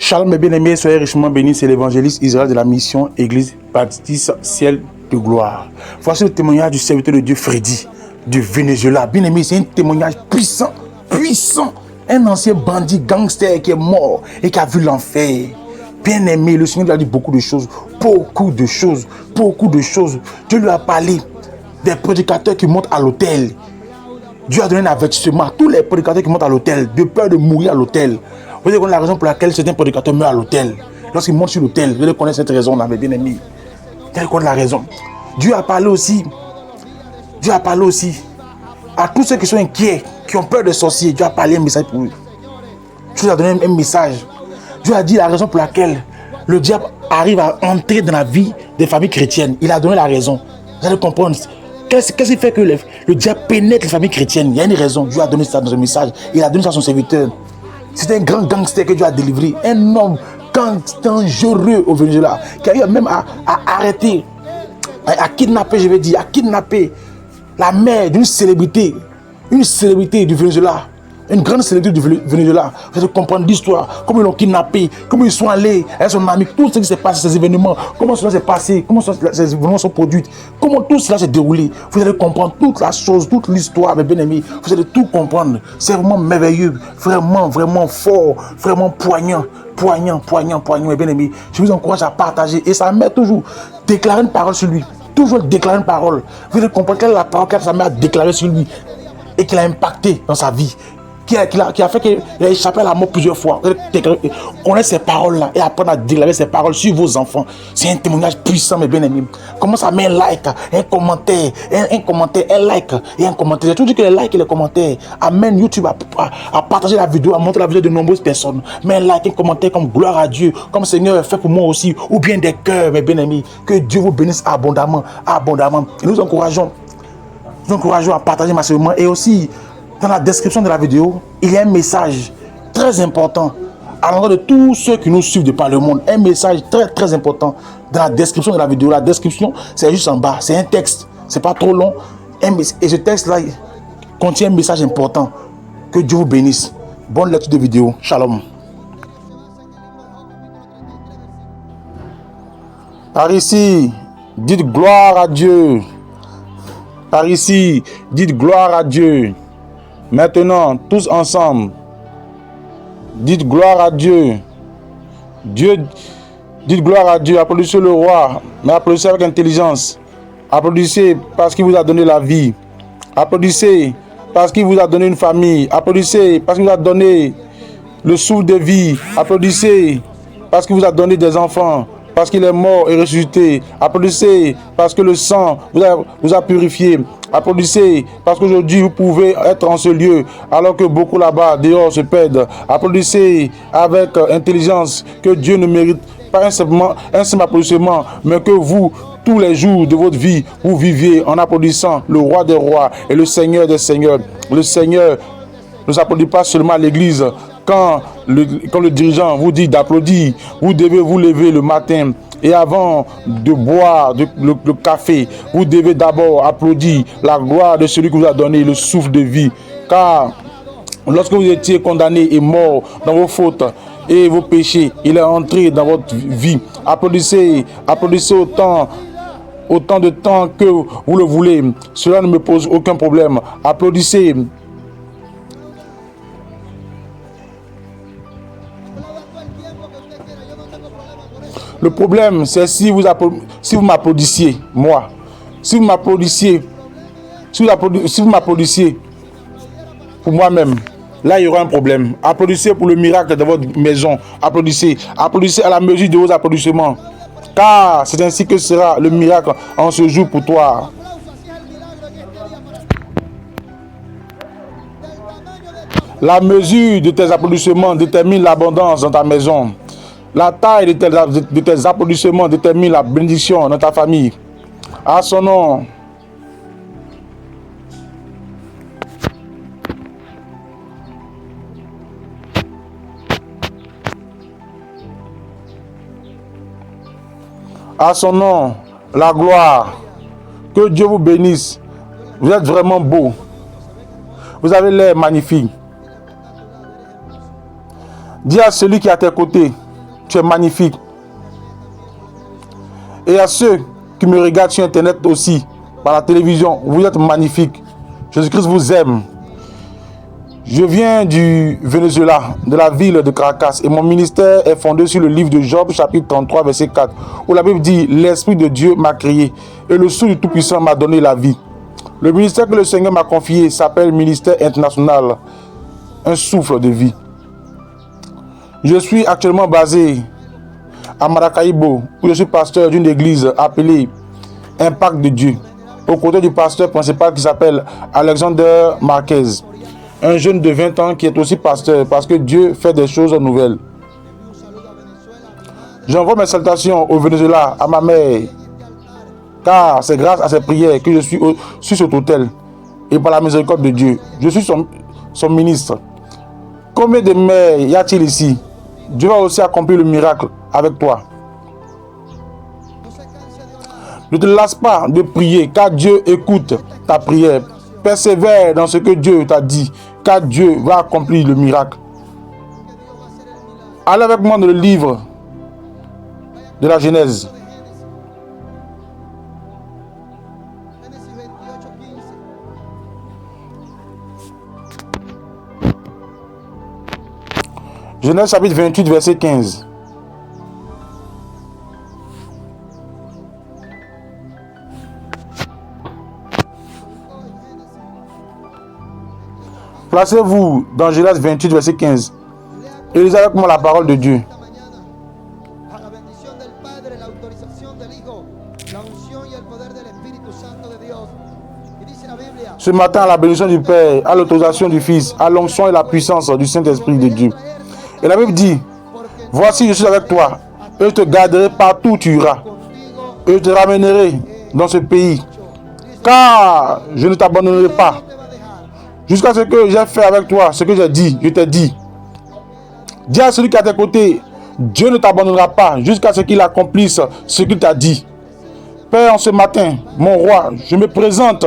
Shalom mes bien-aimés, soyez richement bénis, c'est l'évangéliste Israël de la mission Église Baptiste Ciel de Gloire. Voici le témoignage du serviteur de Dieu Freddy, du Venezuela. Bien-aimé, c'est un témoignage puissant, puissant. Un ancien bandit gangster qui est mort et qui a vu l'enfer. Bien-aimé, le Seigneur lui a dit beaucoup de choses, beaucoup de choses, beaucoup de choses. Dieu lui a parlé des prédicateurs qui montent à l'hôtel. Dieu a donné un avertissement à tous les prédicateurs qui montent à l'hôtel, de peur de mourir à l'hôtel. Vous allez connaître la raison pour laquelle certains prédicateurs meurent à l'hôtel. Lorsqu'ils montent sur l'hôtel, vous allez connaître cette raison-là, mes bien-aimés. Vous allez connaître la raison. Dieu a parlé aussi à tous ceux qui sont inquiets, qui ont peur des sorciers. Dieu a parlé un message pour eux. Dieu a donné un message. Dieu a dit la raison pour laquelle le diable arrive à entrer dans la vie des familles chrétiennes. Il a donné la raison. Vous allez comprendre. Qu'est-ce qui fait que le diable pénètre les familles chrétiennes? Il y a une raison. Dieu a donné ça dans un message. Il a donné ça à son serviteur. C'est un grand gangster que Dieu a délivré. Un homme dangereux au Venezuela. Qui arrive même à arrêter, à kidnapper, je vais dire, à kidnapper la mère d'une célébrité. Une célébrité du Venezuela. Une grande célébrité du Venezuela. Vous allez comprendre l'histoire. Comment ils l'ont kidnappé. Comment ils sont allés avec son ami. Tout ce qui s'est passé, ces événements. Comment cela s'est passé. Comment ces événements sont produits. Comment tout cela s'est déroulé. Vous allez comprendre toute la chose, toute l'histoire, mes bien-aimés. Vous allez tout comprendre. C'est vraiment merveilleux. Vraiment, vraiment fort. Vraiment poignant. Poignant, mes bien-aimés. Je vous encourage à partager. Et ça met toujours déclarer une parole sur lui. Toujours déclarer une parole. Vous allez comprendre quelle est la parole que ça met à déclarer sur lui. Et qu'il a impacté dans sa vie. Qui a fait qu'il a échappé à la mort plusieurs fois. Connaître ces paroles-là et apprendre à déclarer ces paroles sur vos enfants. C'est un témoignage puissant, mes bien-aimés. Commence à mettre un like, un commentaire, un like et un commentaire. J'ai toujours dit que les likes et les commentaires amènent YouTube à partager la vidéo, à montrer la vidéo de nombreuses personnes. Mets un like, un commentaire comme gloire à Dieu, comme Seigneur fait pour moi aussi, ou bien des cœurs, mes bien-aimés. Que Dieu vous bénisse abondamment, abondamment. Et nous encourageons à partager massivement. Et aussi, dans la description de la vidéo, il y a un message très important à l'endroit de tous ceux qui nous suivent de par le monde. Un message très très important dans la description de la vidéo. La description, c'est juste en bas. C'est un texte. C'est pas trop long. Et ce texte-là contient un message important. Que Dieu vous bénisse. Bonne lecture de vidéo. Shalom. Par ici, dites gloire à Dieu. Par ici, dites gloire à Dieu. Maintenant, tous ensemble, dites gloire à Dieu. Dites gloire à Dieu. Applaudissez le roi, mais applaudissez avec intelligence. Applaudissez parce qu'il vous a donné la vie. Applaudissez parce qu'il vous a donné une famille. Applaudissez parce qu'il vous a donné le souffle de vie. Applaudissez parce qu'il vous a donné des enfants. Parce qu'il est mort et ressuscité. Applaudissez parce que le sang vous a purifié. Applaudissez parce qu'aujourd'hui vous pouvez être en ce lieu alors que beaucoup là-bas dehors se perdent. Applaudissez avec intelligence que Dieu ne mérite pas un simple applaudissement, mais que vous, tous les jours de votre vie, vous viviez en applaudissant le roi des rois et le Seigneur des seigneurs. Le Seigneur ne s'applaudit pas seulement à l'église. Quand le dirigeant vous dit d'applaudir, vous devez vous lever le matin et avant de boire le café, vous devez d'abord applaudir la gloire de celui qui vous a donné le souffle de vie. Car lorsque vous étiez condamné et mort dans vos fautes et vos péchés, il est entré dans votre vie. Applaudissez autant de temps que vous le voulez. Cela ne me pose aucun problème. Applaudissez. Le problème, c'est si vous m'applaudissiez, moi. Si vous m'applaudissiez pour moi-même, là, il y aura un problème. Applaudissez pour le miracle de votre maison. Applaudissez à la mesure de vos applaudissements. Car c'est ainsi que sera le miracle en ce jour pour toi. La mesure de tes applaudissements détermine l'abondance dans ta maison. La taille de tes applaudissements détermine la bénédiction dans ta famille. À son nom. À son nom, la gloire. Que Dieu vous bénisse. Vous êtes vraiment beau. Vous avez l'air magnifique. Dis à celui qui est à tes côtés, tu es magnifique. Et à ceux qui me regardent sur Internet aussi, par la télévision, vous êtes magnifiques. Jésus-Christ vous aime. Je viens du Venezuela, de la ville de Caracas, et mon ministère est fondé sur le livre de Job, chapitre 33, verset 4, où la Bible dit « L'Esprit de Dieu m'a créé, et le souffle du Tout-Puissant m'a donné la vie. » Le ministère que le Seigneur m'a confié s'appelle Ministère International, un souffle de vie. Je suis actuellement basé à Maracaibo, où je suis pasteur d'une église appelée Impact de Dieu, aux côtés du pasteur principal qui s'appelle Alexander Marquez, un jeune de 20 ans qui est aussi pasteur parce que Dieu fait des choses nouvelles. J'envoie mes salutations au Venezuela, à ma mère, car c'est grâce à ses prières que je suis sur cet hôtel et par la miséricorde de Dieu. Je suis son ministre. Combien de mères y a-t-il ici? Dieu va aussi accomplir le miracle avec toi. Ne te lasse pas de prier, car Dieu écoute ta prière. Persévère dans ce que Dieu t'a dit, car Dieu va accomplir le miracle. Allez avec moi dans le livre de la Genèse. Genèse chapitre 28, verset 15. Placez-vous dans Genèse 28, verset 15. Et lisez avec moi la parole de Dieu. Ce matin, à la bénédiction du Père, à l'autorisation du Fils, à l'onction et la puissance du Saint-Esprit de Dieu. Et la Bible dit, voici, je suis avec toi, et je te garderai partout où tu iras, et je te ramènerai dans ce pays, car je ne t'abandonnerai pas, jusqu'à ce que j'ai fait avec toi, ce que j'ai dit, je t'ai dit. Dis à celui qui est à tes côtés, Dieu ne t'abandonnera pas, jusqu'à ce qu'il accomplisse ce qu'il t'a dit. Père, en ce matin, mon roi, je me présente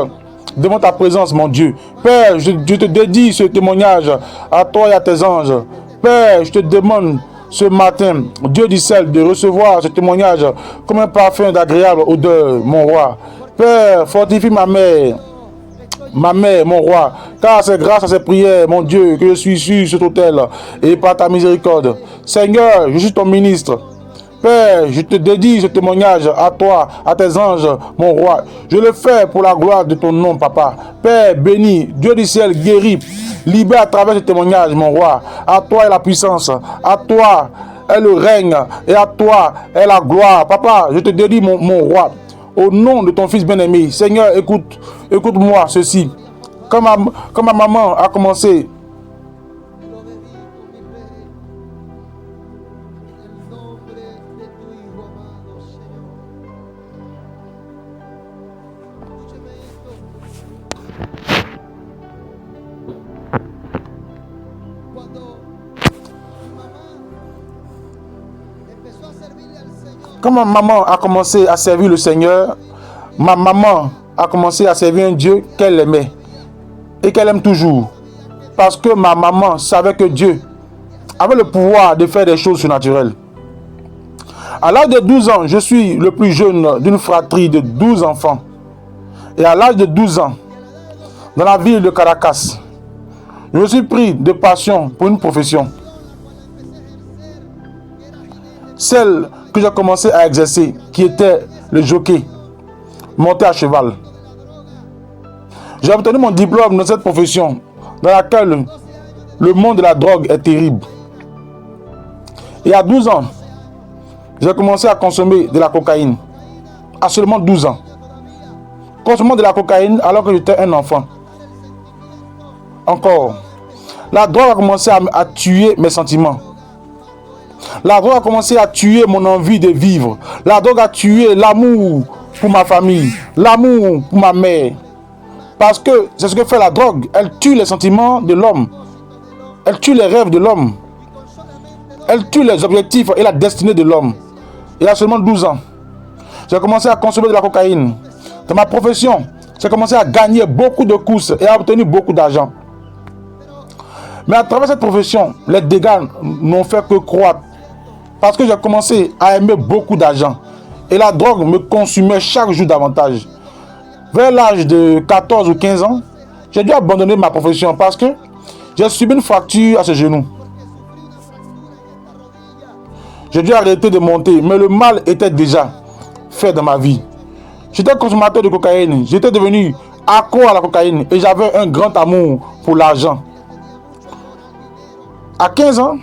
devant ta présence, mon Dieu. Père, je te dédie ce témoignage à toi et à tes anges. Père, je te demande ce matin, Dieu du ciel, de recevoir ce témoignage comme un parfum d'agréable odeur, mon roi. Père, fortifie ma mère, mon roi, car c'est grâce à ces prières, mon Dieu, que je suis sur cet autel et par ta miséricorde. Seigneur, je suis ton ministre. Père, je te dédie ce témoignage à toi, à tes anges, mon roi. Je le fais pour la gloire de ton nom, papa. Père, béni, Dieu du ciel, guéri, libère à travers ce témoignage, mon roi. À toi est la puissance, à toi est le règne, et à toi est la gloire. Papa, je te dédie, mon roi, au nom de ton fils bien-aimé. Seigneur, écoute-moi ceci. Comme ma maman a commencé Quand ma maman a commencé à servir le Seigneur, ma maman a commencé à servir un Dieu qu'elle aimait et qu'elle aime toujours. Parce que ma maman savait que Dieu avait le pouvoir de faire des choses surnaturelles. À l'âge de 12 ans, je suis le plus jeune d'une fratrie de 12 enfants. Et à l'âge de 12 ans, dans la ville de Caracas, je me suis pris de passion pour une profession. Celle que j'ai commencé à exercer, qui était le jockey, monter à cheval. J'ai obtenu mon diplôme dans cette profession, dans laquelle le monde de la drogue est terrible. Et à 12 ans, j'ai commencé à consommer de la cocaïne. À seulement 12 ans. Consommant de la cocaïne alors que j'étais un enfant. Encore. La drogue a commencé à tuer mes sentiments. La drogue a commencé à tuer mon envie de vivre. La drogue a tué l'amour pour ma famille, l'amour pour ma mère. Parce que c'est ce que fait la drogue. Elle tue les sentiments de l'homme. Elle tue les rêves de l'homme. Elle tue les objectifs et la destinée de l'homme. Il y a seulement 12 ans, j'ai commencé à consommer de la cocaïne. Dans ma profession, j'ai commencé à gagner beaucoup de courses et à obtenir beaucoup d'argent. Mais à travers cette profession, les dégâts n'ont fait que croître. Parce que j'ai commencé à aimer beaucoup d'argent. Et la drogue me consumait chaque jour davantage. Vers l'âge de 14 ou 15 ans, j'ai dû abandonner ma profession parce que j'ai subi une fracture à ce genou. J'ai dû arrêter de monter, mais le mal était déjà fait dans ma vie. J'étais consommateur de cocaïne. J'étais devenu accro à la cocaïne et j'avais un grand amour pour l'argent. À 15 ans,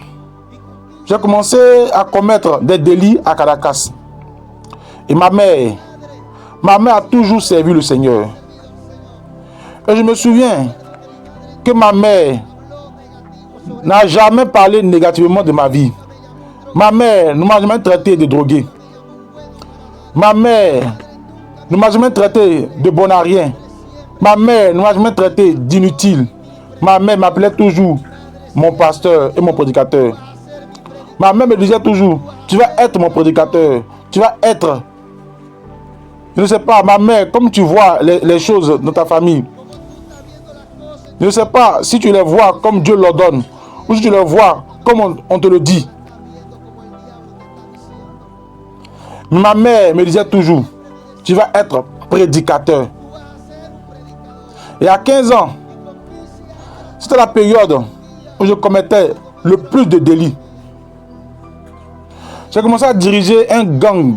j'ai commencé à commettre des délits à Caracas. Et ma mère a toujours servi le Seigneur. Et je me souviens que ma mère n'a jamais parlé négativement de ma vie. Ma mère ne m'a jamais traité de drogué. Ma mère ne m'a jamais traité de bon à rien. Ma mère ne m'a jamais traité d'inutile. Ma mère m'appelait toujours mon pasteur et mon prédicateur. Ma mère me disait toujours, tu vas être mon prédicateur. Tu vas être... Je ne sais pas, ma mère, comme tu vois les choses dans ta famille, je ne sais pas si tu les vois comme Dieu l'ordonne ou si tu les vois comme on te le dit. Ma mère me disait toujours, tu vas être prédicateur. Et à 15 ans, c'était la période où je commettais le plus de délits. J'ai commencé à diriger un gang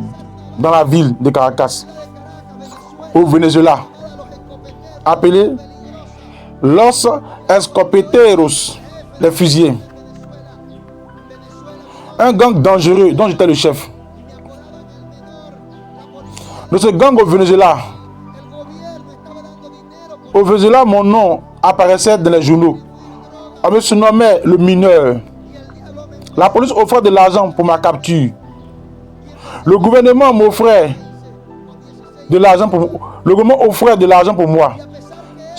dans la ville de Caracas, au Venezuela, appelé Los Escopeteros, les fusiliers. Un gang dangereux dont j'étais le chef. De ce gang au Venezuela, mon nom apparaissait dans les journaux. On me surnommait le mineur. La police offrait de l'argent pour ma capture. Le gouvernement m'offrait de l'argent pour moi.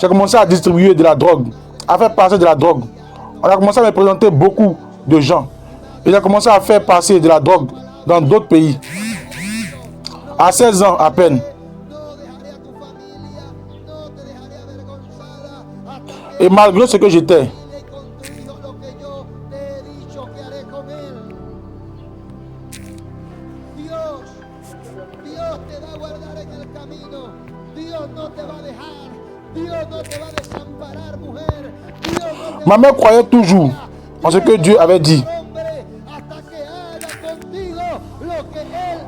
J'ai commencé à distribuer de la drogue, à faire passer de la drogue. On a commencé à me présenter beaucoup de gens. Et j'ai commencé à faire passer de la drogue dans d'autres pays. À 16 ans à peine. Et malgré ce que j'étais, ma mère croyait toujours en ce que Dieu avait dit.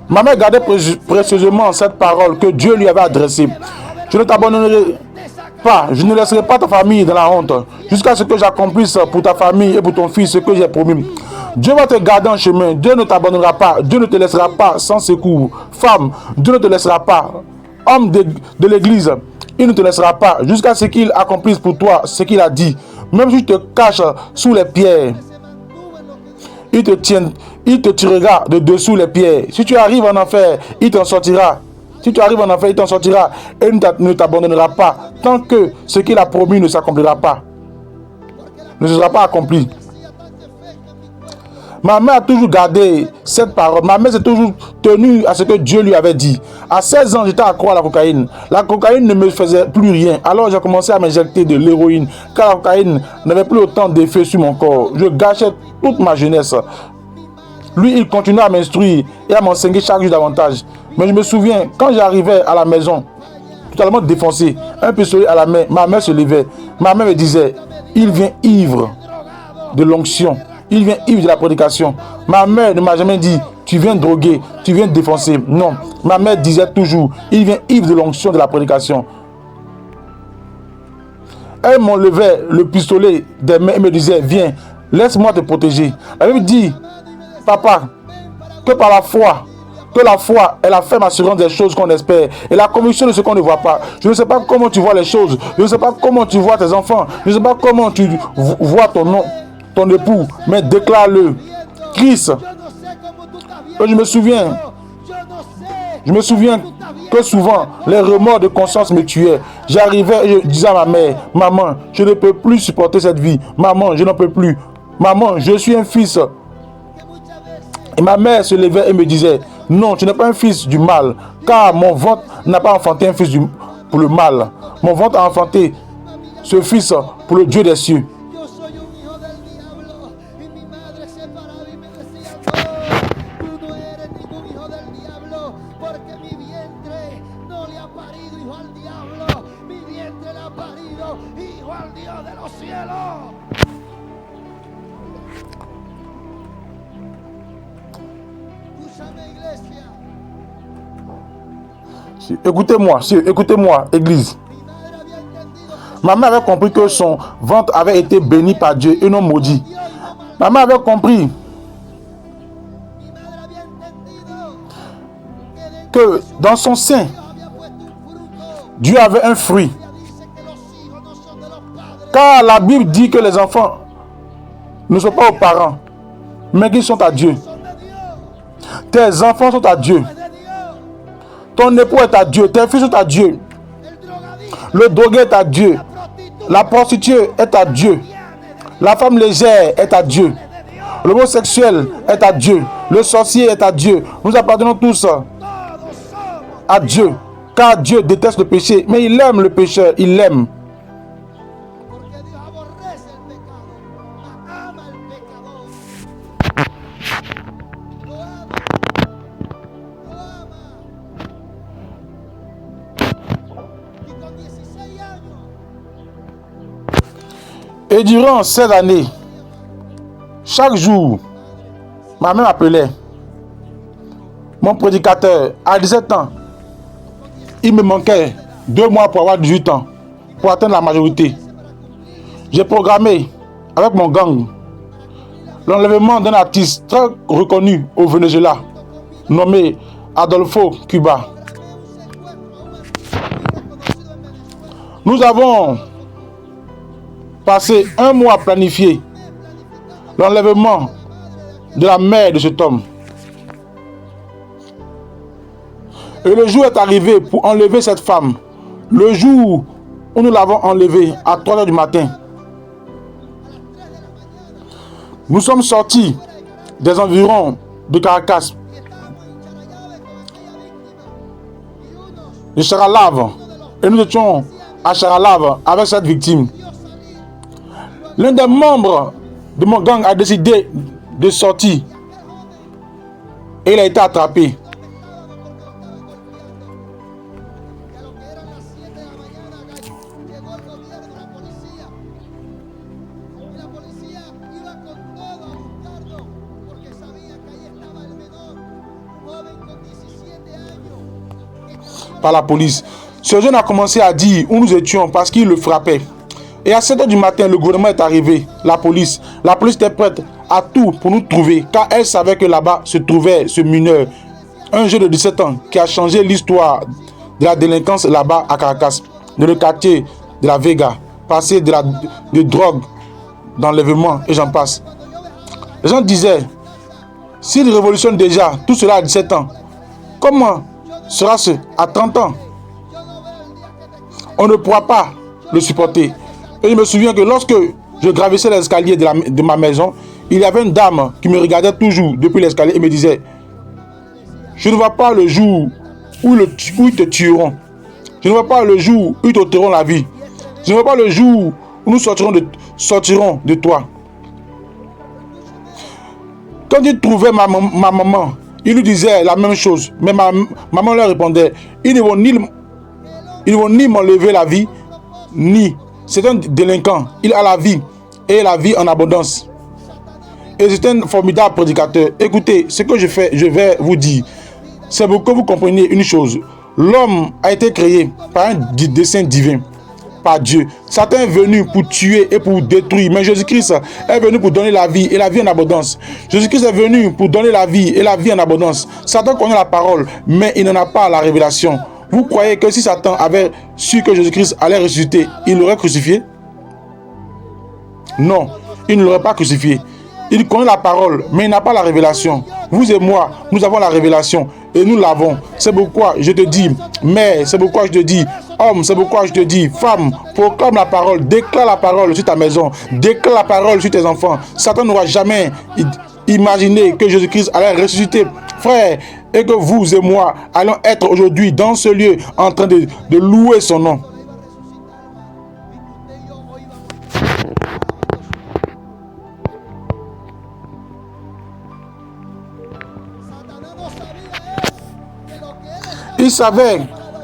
Ma mère gardait précieusement cette parole que Dieu lui avait adressée. Je ne t'abandonnerai pas, je ne laisserai pas ta famille dans la honte, jusqu'à ce que j'accomplisse pour ta famille et pour ton fils ce que j'ai promis. Dieu va te garder en chemin, Dieu ne t'abandonnera pas, Dieu ne te laissera pas sans secours. Femme, Dieu ne te laissera pas. Homme de l'église, il ne te laissera pas, jusqu'à ce qu'il accomplisse pour toi ce qu'il a dit. Même si tu te caches sous les pierres, il te tirera de dessous les pierres. Si tu arrives en enfer, il t'en sortira. Si tu arrives en enfer, il t'en sortira et ne t'abandonnera pas tant que ce qu'il a promis ne s'accomplira pas. Ne sera pas accompli. Ma mère a toujours gardé cette parole. Ma mère s'est toujours tenue à ce que Dieu lui avait dit. À 16 ans, j'étais accro à la cocaïne. La cocaïne ne me faisait plus rien. Alors j'ai commencé à m'injecter de l'héroïne. Car la cocaïne n'avait plus autant d'effet sur mon corps. Je gâchais toute ma jeunesse. Lui, il continuait à m'instruire et à m'enseigner chaque jour davantage. Mais je me souviens, quand j'arrivais à la maison, totalement défoncé, un pistolet à la main, ma mère se levait. Ma mère me disait, il vient ivre de l'onction. Il vient ivre de la prédication. Ma mère ne m'a jamais dit, tu viens droguer, tu viens défoncer. Non, ma mère disait toujours, il vient ivre de l'onction de la prédication. Elle m'enlevait le pistolet des mains et me disait, viens, laisse-moi te protéger. Elle me dit, papa, que par la foi, que la foi est la ferme assurance des choses qu'on espère et la conviction de ce qu'on ne voit pas. Je ne sais pas comment tu vois les choses, je ne sais pas comment tu vois tes enfants, je ne sais pas comment tu vois ton époux, mais déclare-le. Christ. Et je me souviens que souvent les remords de conscience me tuaient. J'arrivais et je disais à ma mère, maman, je ne peux plus supporter cette vie. Maman, je n'en peux plus. Maman, je suis un fils. Et ma mère se levait et me disait, non, tu n'es pas un fils du mal, car mon ventre n'a pas enfanté un fils pour le mal. Mon ventre a enfanté ce fils pour le Dieu des cieux. Écoutez-moi, écoutez-moi, Église. Ma mère avait compris que son ventre avait été béni par Dieu et non maudit. Ma mère avait compris que dans son sein, Dieu avait un fruit. Car la Bible dit que les enfants ne sont pas aux parents, mais qu'ils sont à Dieu. Tes enfants sont à Dieu. Ton époux est à Dieu. Tes fils sont à Dieu. Le drogué est à Dieu. La prostituée est à Dieu. La femme légère est à Dieu. L'homosexuel est à Dieu. Le sorcier est à Dieu. Nous appartenons tous à Dieu. Car Dieu déteste le péché. Mais il aime le pécheur. Il l'aime. Et durant ces années, chaque jour, ma mère m'appelait. Mon prédicateur, à 17 ans, il me manquait 2 mois pour avoir 18 ans, pour atteindre la majorité. J'ai programmé avec mon gang l'enlèvement d'un artiste très reconnu au Venezuela, nommé Adolfo Cuba. Nous avons passé 1 mois à planifier l'enlèvement de la mère de cet homme. Et le jour est arrivé pour enlever cette femme. Le jour où nous l'avons enlevée à 3 heures du matin. Nous sommes sortis des environs de Caracas, de Charalave, et nous étions à Charalave avec cette victime. L'un des membres de mon gang a décidé de sortir et il a été attrapé. Par la police. Ce jeune a commencé à dire où nous étions parce qu'il le frappait. Et à 7 heures du matin, le gouvernement est arrivé, la police. La police était prête à tout pour nous trouver, car elle savait que là-bas se trouvait ce mineur, un jeune de 17 ans qui a changé l'histoire de la délinquance là-bas à Caracas, dans le quartier de la Vega, passé de drogue, d'enlèvement et j'en passe. Les gens disaient, s'il révolutionne déjà tout cela à 17 ans, comment sera-ce à 30 ans? On ne pourra pas le supporter. Et je me souviens que lorsque je gravissais l'escalier de ma maison, il y avait une dame qui me regardait toujours depuis l'escalier et me disait, je ne vois pas le jour où ils te tueront. Je ne vois pas le jour où ils t'ôteront la vie. Je ne vois pas le jour où nous sortirons de toi. Quand ils trouvaient ma maman, ils lui disaient la même chose. Mais ma maman leur répondait, ils ne vont ni m'enlever la vie, ni... C'est un délinquant. Il a la vie et la vie en abondance. Et c'est un formidable prédicateur. Écoutez, ce que je vais vous dire. C'est pour que vous compreniez une chose. L'homme a été créé par un dessein divin, par Dieu. Satan est venu pour tuer et pour détruire. Mais Jésus-Christ est venu pour donner la vie et la vie en abondance. Jésus-Christ est venu pour donner la vie et la vie en abondance. Satan connaît la parole, mais il n'en a pas la révélation. Vous croyez que si Satan avait su que Jésus-Christ allait ressusciter, il l'aurait crucifié? Non, il ne l'aurait pas crucifié. Il connaît la parole, mais il n'a pas la révélation. Vous et moi, nous avons la révélation et nous l'avons. C'est pourquoi je te dis, mère, c'est pourquoi je te dis, homme, c'est pourquoi je te dis, femme, proclame la parole, déclare la parole sur ta maison, déclare la parole sur tes enfants. Satan n'aura jamais imaginé que Jésus-Christ allait ressusciter, frère, et que vous et moi allons être aujourd'hui dans ce lieu en train de louer son nom. Il savait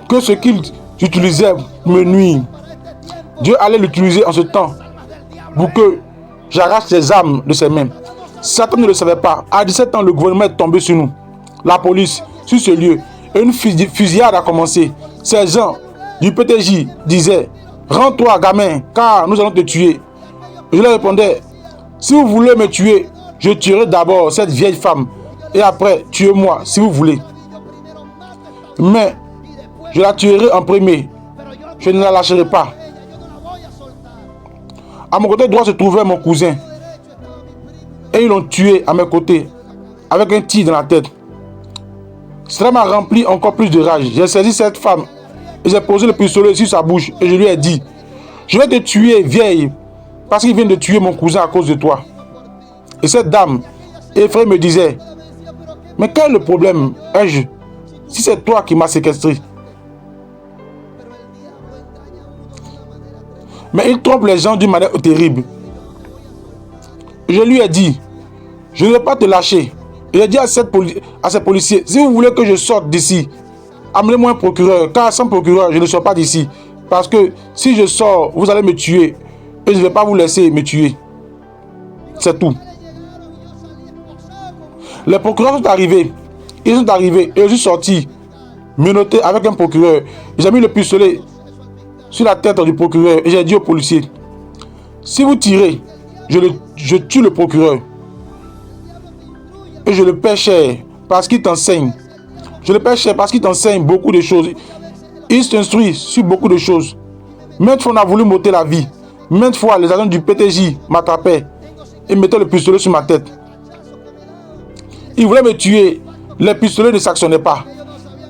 que ce qu'il utilisait me nuit. Dieu allait l'utiliser en ce temps pour que j'arrache ses âmes de ses mains. Satan ne le savait pas. À 17 ans, le gouvernement est tombé sur nous. La police, sur ce lieu. Et une fusillade a commencé. Ces gens du PTJ disaient: rends-toi, gamin, car nous allons te tuer. Je leur répondais: si vous voulez me tuer, je tuerai d'abord cette vieille femme. Et après, tuez-moi si vous voulez. Mais je la tuerai en premier. Je ne la lâcherai pas. À mon côté droit se trouvait mon cousin. Et ils l'ont tué à mes côtés, avec un tir dans la tête. Cela m'a rempli encore plus de rage. J'ai saisi cette femme et j'ai posé le pistolet sur sa bouche. Et je lui ai dit: je vais te tuer, vieille, parce qu'il vient de tuer mon cousin à cause de toi. Et cette dame, effrayée, me disait: mais quel est le problème, ai-je, si c'est toi qui m'as séquestré? Mais il trompe les gens d'une manière terrible. Je lui ai dit: je ne vais pas te lâcher. Et j'ai dit à ces policiers: si vous voulez que je sorte d'ici, amenez-moi un procureur, car sans procureur, je ne sors pas d'ici. Parce que si je sors, vous allez me tuer. Et je ne vais pas vous laisser me tuer. C'est tout. Les procureurs sont arrivés. Ils sont arrivés et je suis sorti, menotté avec un procureur. J'ai mis le pistolet sur la tête du procureur et j'ai dit aux policiers: si vous tirez, je tue le procureur. Et je le paie cher parce qu'il t'enseigne. Je le paie cher parce qu'il t'enseigne beaucoup de choses. Il s'instruit sur beaucoup de choses. Maintes fois on a voulu m'ôter la vie. Maintes fois les agents du PTJ m'attrapaient et mettaient le pistolet sur ma tête. Ils voulaient me tuer. Les pistolets ne s'actionnaient pas.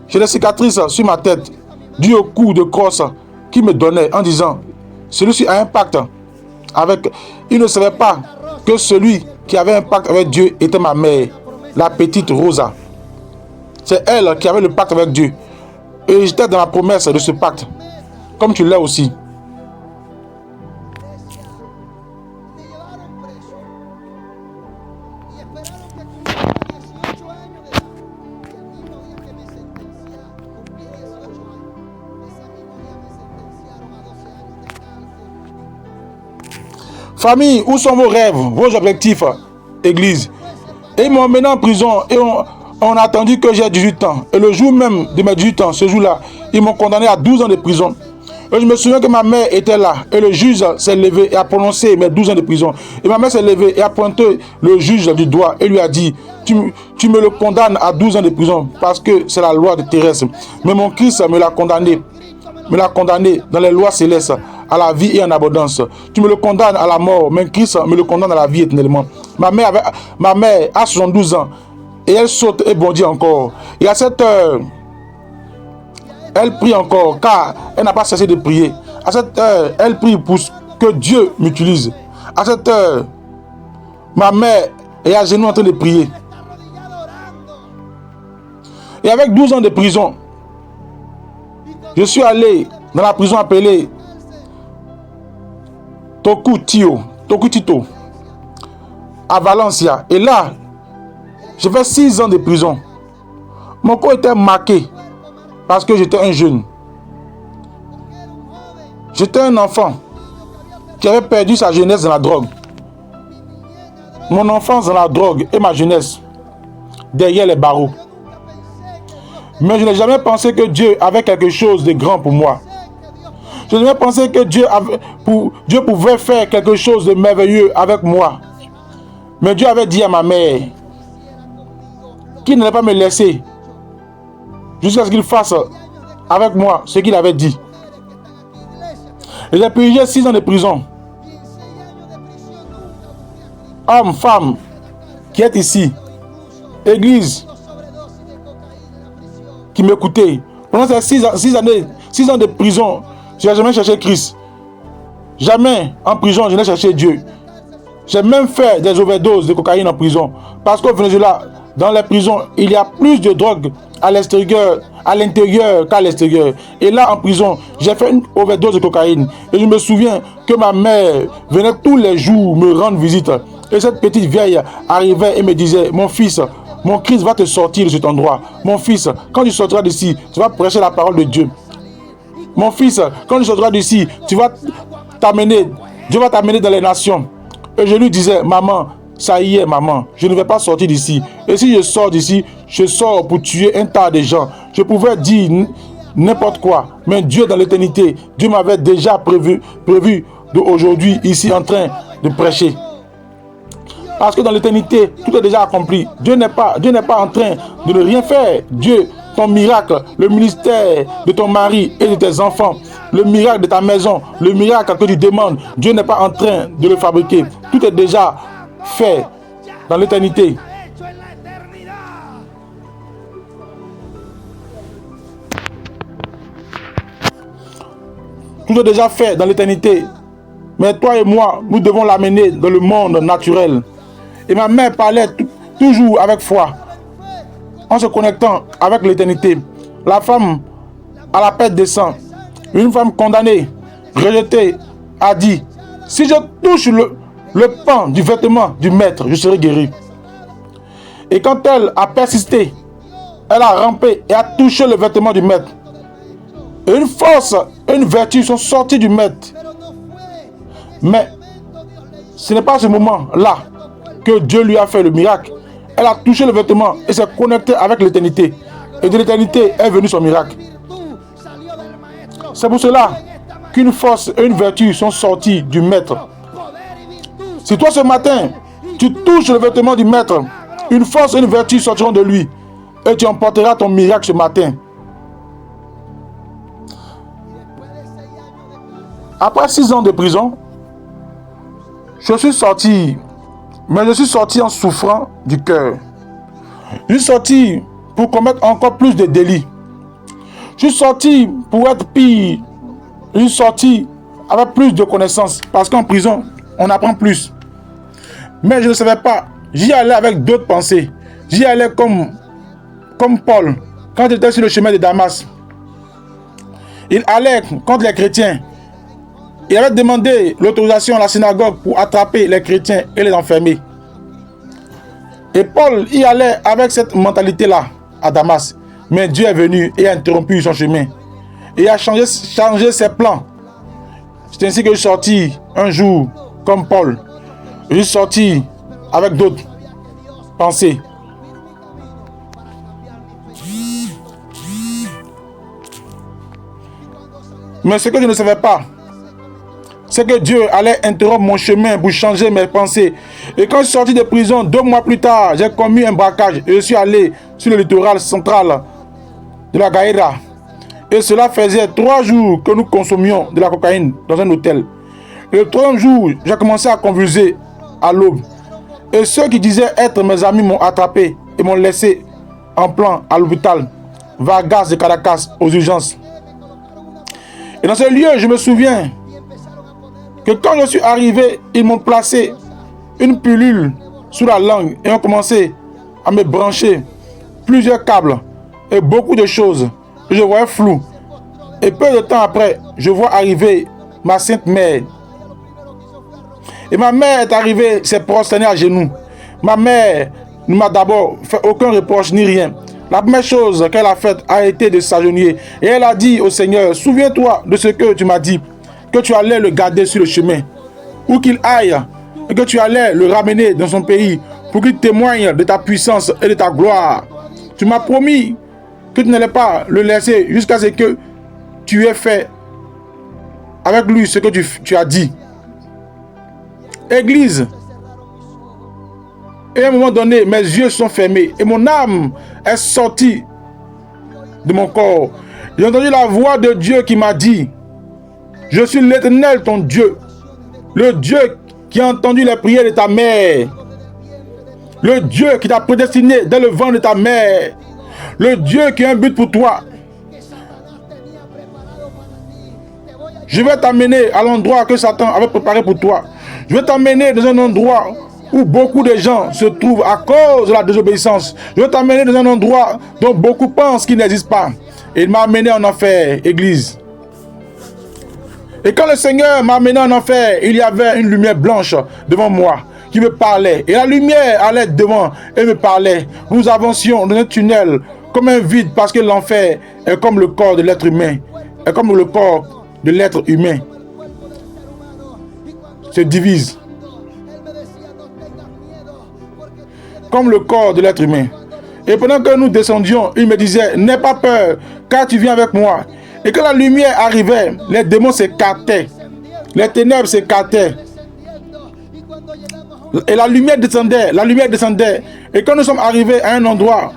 J'ai des cicatrices sur ma tête dues au coup de crosse qu'ils me donnaient en disant: celui-ci a un pacte avec... Il ne savait pas que celui qui avait un pacte avec Dieu était ma mère, la petite Rosa. C'est elle qui avait le pacte avec Dieu. Et j'étais dans la promesse de ce pacte, comme tu l'es aussi. Famille, où sont vos rêves, vos objectifs, église? Et ils m'ont emmené en prison et on a attendu que j'ai 18 ans. Et le jour même de mes 18 ans, ce jour-là, ils m'ont condamné à 12 ans de prison. Et je me souviens que ma mère était là et le juge s'est levé et a prononcé mes 12 ans de prison. Et ma mère s'est levée et a pointé le juge du doigt et lui a dit: tu me le condamnes à 12 ans de prison parce que c'est la loi de terrestre. Mais mon Christ me l'a condamné dans les lois célestes à la vie et en abondance. Tu me le condamnes à la mort, mais Christ me le condamne à la vie éternellement. Ma mère a 72 ans et elle saute et bondit encore. Et à cette heure, elle prie encore car elle n'a pas cessé de prier. À cette heure, elle prie pour que Dieu m'utilise. À cette heure, ma mère est à genoux en train de prier. Et avec 12 ans de prison, je suis allé dans la prison appelée Tokutito, à Valencia. Et là, j'ai fait 6 ans de prison. Mon corps était marqué parce que j'étais un jeune. J'étais un enfant qui avait perdu sa jeunesse dans la drogue. Mon enfance dans la drogue et ma jeunesse derrière les barreaux. Mais je n'ai jamais pensé que Dieu avait quelque chose de grand pour moi. Je n'ai jamais pensé que Dieu pouvait faire quelque chose de merveilleux avec moi. Mais Dieu avait dit à ma mère qu'il n'allait pas me laisser jusqu'à ce qu'il fasse avec moi ce qu'il avait dit. Et j'ai purgé 6 ans de prison. Homme, femme, qui est ici, église, qui m'écoutait. Pendant ces 6 ans de prison, je n'ai jamais cherché Christ. Jamais en prison, je n'ai cherché Dieu. J'ai même fait des overdoses de cocaïne en prison. Parce qu'au Venezuela, dans les prisons, il y a plus de drogue à l'intérieur qu'à l'extérieur. Et là, en prison, j'ai fait une overdose de cocaïne. Et je me souviens que ma mère venait tous les jours me rendre visite. Et cette petite vieille arrivait et me disait: mon fils, Mon Christ va te sortir de cet endroit. Mon fils, quand tu sortiras d'ici, tu vas prêcher la parole de Dieu. Mon fils, quand tu sortiras d'ici, tu vas t'amener, Dieu va t'amener dans les nations. Et je lui disais, maman, ça y est, maman, je ne vais pas sortir d'ici. Et si je sors d'ici, je sors pour tuer un tas de gens. Je pouvais dire n'importe quoi, mais Dieu dans l'éternité, Dieu m'avait déjà prévu d'aujourd'hui ici en train de prêcher. Parce que dans l'éternité, tout est déjà accompli. Dieu n'est pas en train de ne rien faire. Dieu, ton miracle, le ministère de ton mari et de tes enfants, le miracle de ta maison, le miracle que tu demandes, Dieu n'est pas en train de le fabriquer. Tout est déjà fait dans l'éternité. Tout est déjà fait dans l'éternité. Mais toi et moi, nous devons l'amener dans le monde naturel. Et ma mère parlait toujours avec foi, en se connectant avec l'éternité. La femme à la perte de sang, une femme condamnée, rejetée, a dit, si je touche le pan du vêtement du maître, je serai guéri. Et quand elle a persisté, elle a rampé et a touché le vêtement du maître. Et une force et une vertu sont sorties du maître. Mais ce n'est pas ce moment-là que Dieu lui a fait le miracle. Elle a touché le vêtement et s'est connectée avec l'éternité. Et de l'éternité est venu son miracle. C'est pour cela qu'une force et une vertu sont sorties du maître. Si toi ce matin, tu touches le vêtement du maître, une force et une vertu sortiront de lui. Et tu emporteras ton miracle ce matin. Après 6 ans de prison, je suis sorti. Mais je suis sorti en souffrant du cœur. Je suis sorti pour commettre encore plus de délits. Je suis sorti pour être pire. Je suis sorti avec plus de connaissances. Parce qu'en prison, on apprend plus. Mais je ne savais pas. J'y allais avec d'autres pensées. J'y allais comme Paul, quand il était sur le chemin de Damas. Il allait contre les chrétiens. Il avait demandé l'autorisation à la synagogue pour attraper les chrétiens et les enfermer. Et Paul y allait avec cette mentalité-là à Damas. Mais Dieu est venu et a interrompu son chemin. Et a changé ses plans. C'est ainsi que je suis sorti un jour comme Paul. Je suis sorti avec d'autres pensées. Mais ce que je ne savais pas, c'est que Dieu allait interrompre mon chemin pour changer mes pensées. Et quand je suis sorti de prison, 2 mois plus tard, j'ai commis un braquage. Et je suis allé sur le littoral central de la Gaïra. Et cela faisait 3 jours que nous consommions de la cocaïne dans un hôtel. Et le 3e jour, j'ai commencé à convulser à l'aube. Et ceux qui disaient être mes amis m'ont attrapé et m'ont laissé en plan à l'hôpital Vargas de Caracas aux urgences. Et dans ce lieu, je me souviens que quand je suis arrivé, ils m'ont placé une pilule sous la langue et ont commencé à me brancher plusieurs câbles et beaucoup de choses. Et je voyais flou. Et peu de temps après, je vois arriver ma sainte mère. Et ma mère est arrivée, s'est prosternée à genoux. Ma mère ne m'a d'abord fait aucun reproche ni rien. La première chose qu'elle a faite a été de s'agenouiller. Et elle a dit au Seigneur, souviens-toi de ce que tu m'as dit, que tu allais le garder sur le chemin, où qu'il aille, et que tu allais le ramener dans son pays, pour qu'il témoigne de ta puissance et de ta gloire. Tu m'as promis que tu n'allais pas le laisser jusqu'à ce que tu aies fait avec lui ce que tu as dit. Église, et à un moment donné, mes yeux sont fermés et mon âme est sortie de mon corps. J'ai entendu la voix de Dieu qui m'a dit, je suis l'Éternel ton Dieu, le Dieu qui a entendu les prières de ta mère, le Dieu qui t'a prédestiné dès le ventre de ta mère, le Dieu qui a un but pour toi. Je vais t'amener à l'endroit que Satan avait préparé pour toi. Je vais t'amener dans un endroit où beaucoup de gens se trouvent à cause de la désobéissance. Je vais t'amener dans un endroit dont beaucoup pensent qu'il n'existe pas. Et il m'a amené en enfer, Église. Et quand le Seigneur m'a amené en enfer, il y avait une lumière blanche devant moi qui me parlait. Et la lumière allait devant et me parlait. Nous avancions dans un tunnel comme un vide parce que l'enfer est comme le corps de l'être humain. Est comme le corps de l'être humain se divise. Comme le corps de l'être humain. Et pendant que nous descendions, il me disait, n'aie pas peur, car tu viens avec moi. Et quand la lumière arrivait, les démons s'écartaient. Les ténèbres s'écartaient. Et la lumière descendait, la lumière descendait. Et quand nous sommes arrivés à un endroit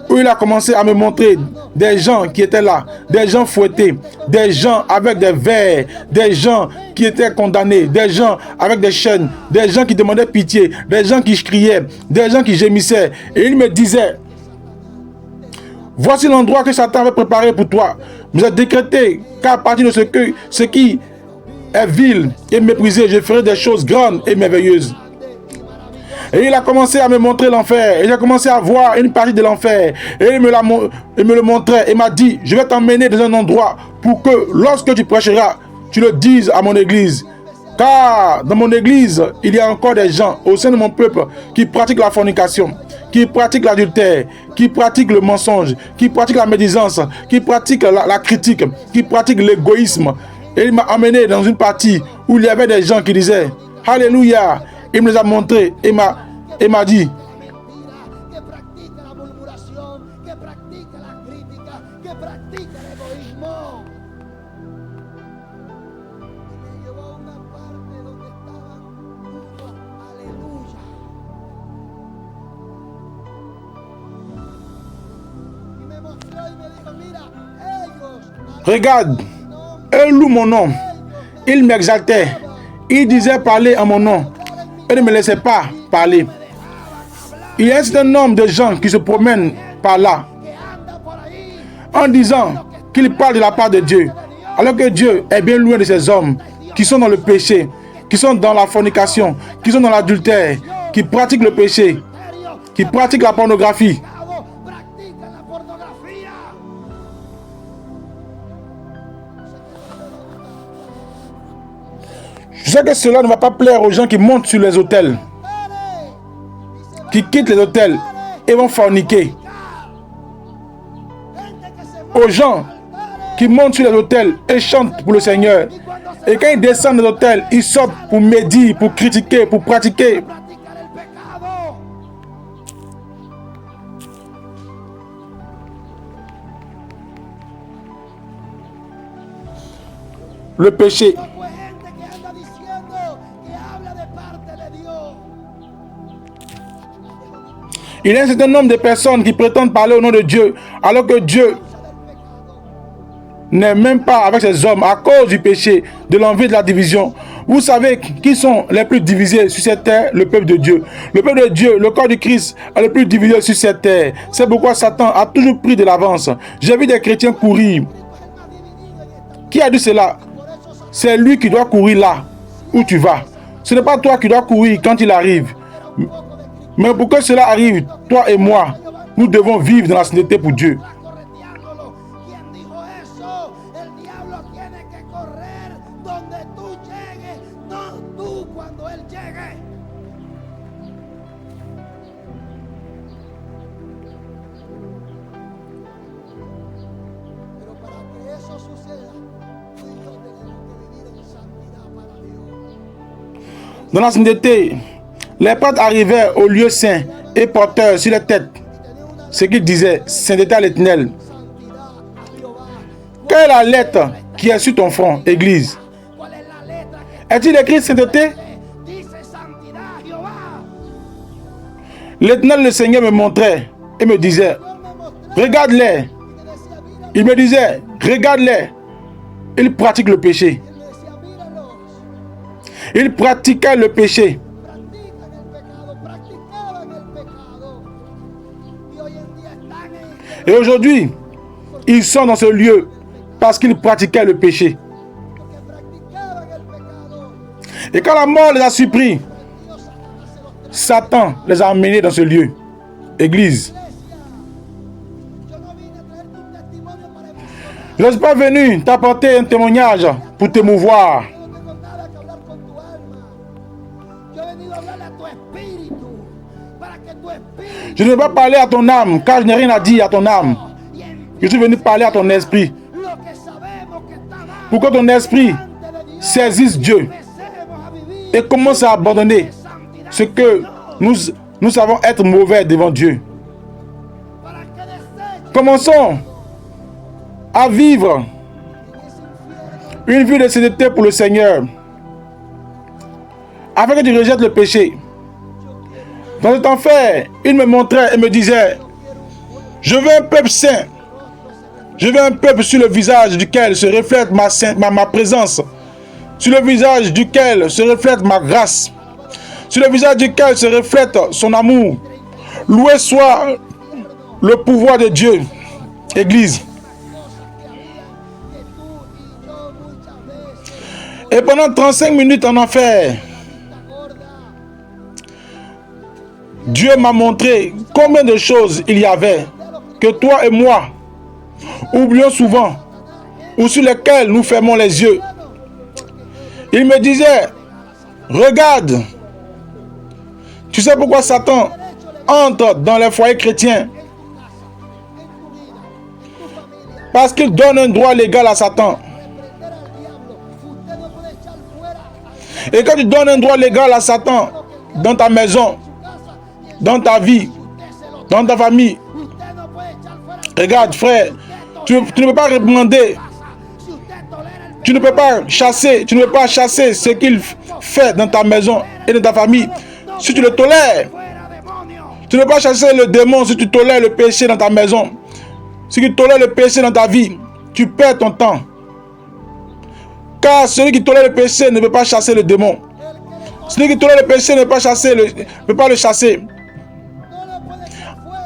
où il a commencé à me montrer des gens qui étaient là, des gens fouettés, des gens avec des verres, des gens qui étaient condamnés, des gens avec des chaînes, des gens qui demandaient pitié, des gens qui criaient, des gens qui gémissaient. Et il me disait, voici l'endroit que Satan avait préparé pour toi. Vous êtes décrété qu'à partir de ce qui est vil et méprisé, je ferai des choses grandes et merveilleuses. Et il a commencé à me montrer l'enfer. Et j'ai commencé à voir une partie de l'enfer. Et il me le montrait. Et m'a dit, je vais t'emmener dans un endroit pour que lorsque tu prêcheras, tu le dises à mon église. Car dans mon église, il y a encore des gens au sein de mon peuple qui pratiquent la fornication, qui pratiquent l'adultère, qui pratiquent le mensonge, qui pratiquent la médisance, qui pratiquent la critique, qui pratiquent l'égoïsme. Et il m'a amené dans une partie où il y avait des gens qui disaient, Alléluia. Il me les a montrés et m'a dit, regarde, eux louent mon nom. Ils m'exaltaient. Ils disaient parler en mon nom. Et ne me laissez pas parler. Il y a un certain nombre de gens qui se promènent par là en disant qu'ils parlent de la part de Dieu, alors que Dieu est bien loin de ces hommes qui sont dans le péché, qui sont dans la fornication, qui sont dans l'adultère, qui pratiquent le péché, qui pratiquent la pornographie. Je sais que cela ne va pas plaire aux gens qui montent sur les autels, qui quittent les autels et vont forniquer. Aux gens qui montent sur les autels et chantent pour le Seigneur. Et quand ils descendent des autels, ils sortent pour médire, pour critiquer, pour pratiquer. Le péché. Il y a un certain nombre de personnes qui prétendent parler au nom de Dieu, alors que Dieu n'est même pas avec ces hommes à cause du péché, de l'envie, de la division. Vous savez qui sont les plus divisés sur cette terre? Le peuple de Dieu. Le peuple de Dieu, le corps du Christ, est le plus divisé sur cette terre. C'est pourquoi Satan a toujours pris de l'avance. J'ai vu des chrétiens courir. Qui a dit cela? C'est lui qui doit courir là où tu vas. Ce n'est pas toi qui dois courir quand il arrive. Mais pour que cela arrive, toi et moi, nous devons vivre dans la sainteté pour Dieu. Dans la sainteté, les prêtres arrivaient au lieu saint et porteurs sur les têtes ce qu'ils disaient, sainteté à l'Éternel. Quelle est la lettre qui est sur ton front, Église? Est-il écrit sainteté? L'Éternel, le Seigneur, me montrait et me disait, regarde-les. Il me disait, regarde-les. Ils pratiquent le péché. Ils pratiquaient le péché. Et aujourd'hui, ils sont dans ce lieu parce qu'ils pratiquaient le péché. Et quand la mort les a surpris, Satan les a emmenés dans ce lieu. Église. Je ne suis pas venu t'apporter un témoignage pour t'émouvoir. Je ne vais pas parler à ton âme, car je n'ai rien à dire à ton âme. Je suis venu parler à ton esprit. Pour que ton esprit saisisse Dieu et commence à abandonner ce que nous savons être mauvais devant Dieu. Commençons à vivre une vie de sainteté pour le Seigneur, afin que tu rejettes le péché. Dans cet enfer, il me montrait et me disait, je veux un peuple saint. Je veux un peuple sur le visage duquel se reflète ma présence, sur le visage duquel se reflète ma grâce, sur le visage duquel se reflète son amour. Loué soit le pouvoir de Dieu. Église. Et pendant 35 minutes en enfer, Dieu m'a montré combien de choses il y avait que toi et moi oublions souvent, ou sur lesquelles nous fermons les yeux. Il me disait, regarde, tu sais pourquoi Satan entre dans les foyers chrétiens? Parce qu'il donne un droit légal à Satan. Et quand tu donnes un droit légal à Satan dans ta maison, dans ta vie, dans ta famille, regarde frère, tu ne peux pas réprimander, tu ne peux pas chasser ce qu'il fait dans ta maison et dans ta famille si tu le tolères. Tu ne peux pas chasser le démon si tu tolères le péché dans ta maison. Si tu tolères le péché dans ta vie, tu perds ton temps. Car celui qui tolère le péché ne peut pas chasser le démon. Celui qui tolère le péché ne peut pas le chasser.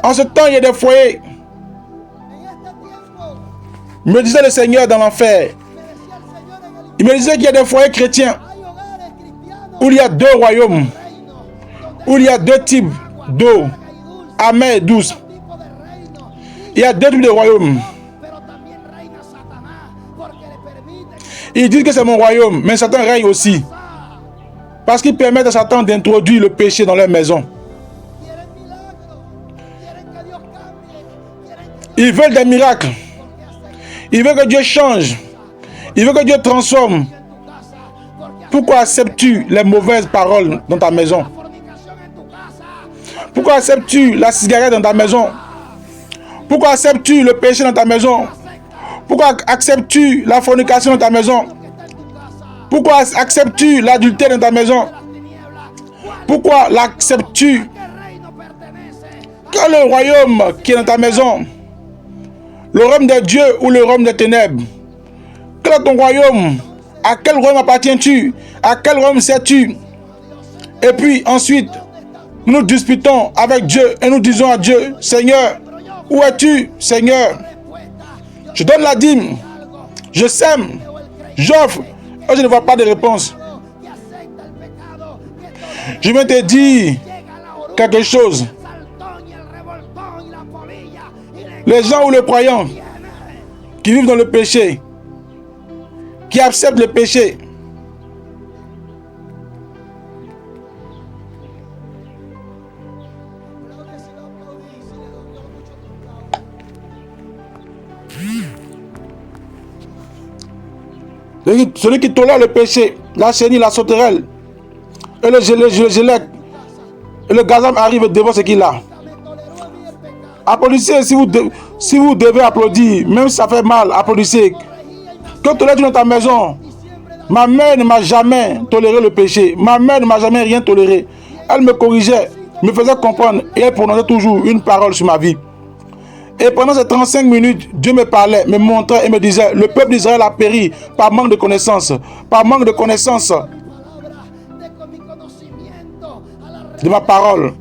En ce temps, il y a des foyers. Il me disait le Seigneur dans l'enfer. Il me disait qu'il y a des foyers chrétiens où il y a deux royaumes, où il y a deux types d'eau, amère et douce. Il y a deux types de royaumes. Ils disent que c'est mon royaume, mais Satan règne aussi. Parce qu'ils permettent à Satan d'introduire le péché dans leur maison. Ils veulent des miracles. Ils veulent que Dieu change. Ils veulent que Dieu transforme. Pourquoi acceptes-tu les mauvaises paroles dans ta maison? Pourquoi acceptes-tu la cigarette dans ta maison? Pourquoi acceptes-tu le péché dans ta maison? Pourquoi acceptes-tu la fornication dans ta maison? Pourquoi acceptes-tu l'adultère dans ta maison? Pourquoi l'acceptes-tu? Quel est le royaume qui est dans ta maison? Le royaume de Dieu ou le royaume des ténèbres? Quel est ton royaume? À quel royaume appartiens-tu? À quel royaume sais-tu? Et puis ensuite, nous disputons avec Dieu et nous disons à Dieu, Seigneur, où es-tu, Seigneur? Je donne la dîme, je sème, j'offre, et je ne vois pas de réponse. Je vais te dire quelque chose. Les gens ou les croyants qui vivent dans le péché, qui acceptent le péché, celui qui tolère le péché, la chenille, la sauterelle, et le gélec, et le gazam arrive devant ce qu'il a. Applaudissez si vous devez applaudir, même si ça fait mal, applaudissez. Que tolères-tu dans ta maison? Ma mère ne m'a jamais toléré le péché. Ma mère ne m'a jamais rien toléré. Elle me corrigeait, me faisait comprendre et elle prononçait toujours une parole sur ma vie. Et pendant ces 35 minutes, Dieu me parlait, me montrait et me disait, le peuple d'Israël a péri par manque de connaissance. Par manque de connaissance de ma parole.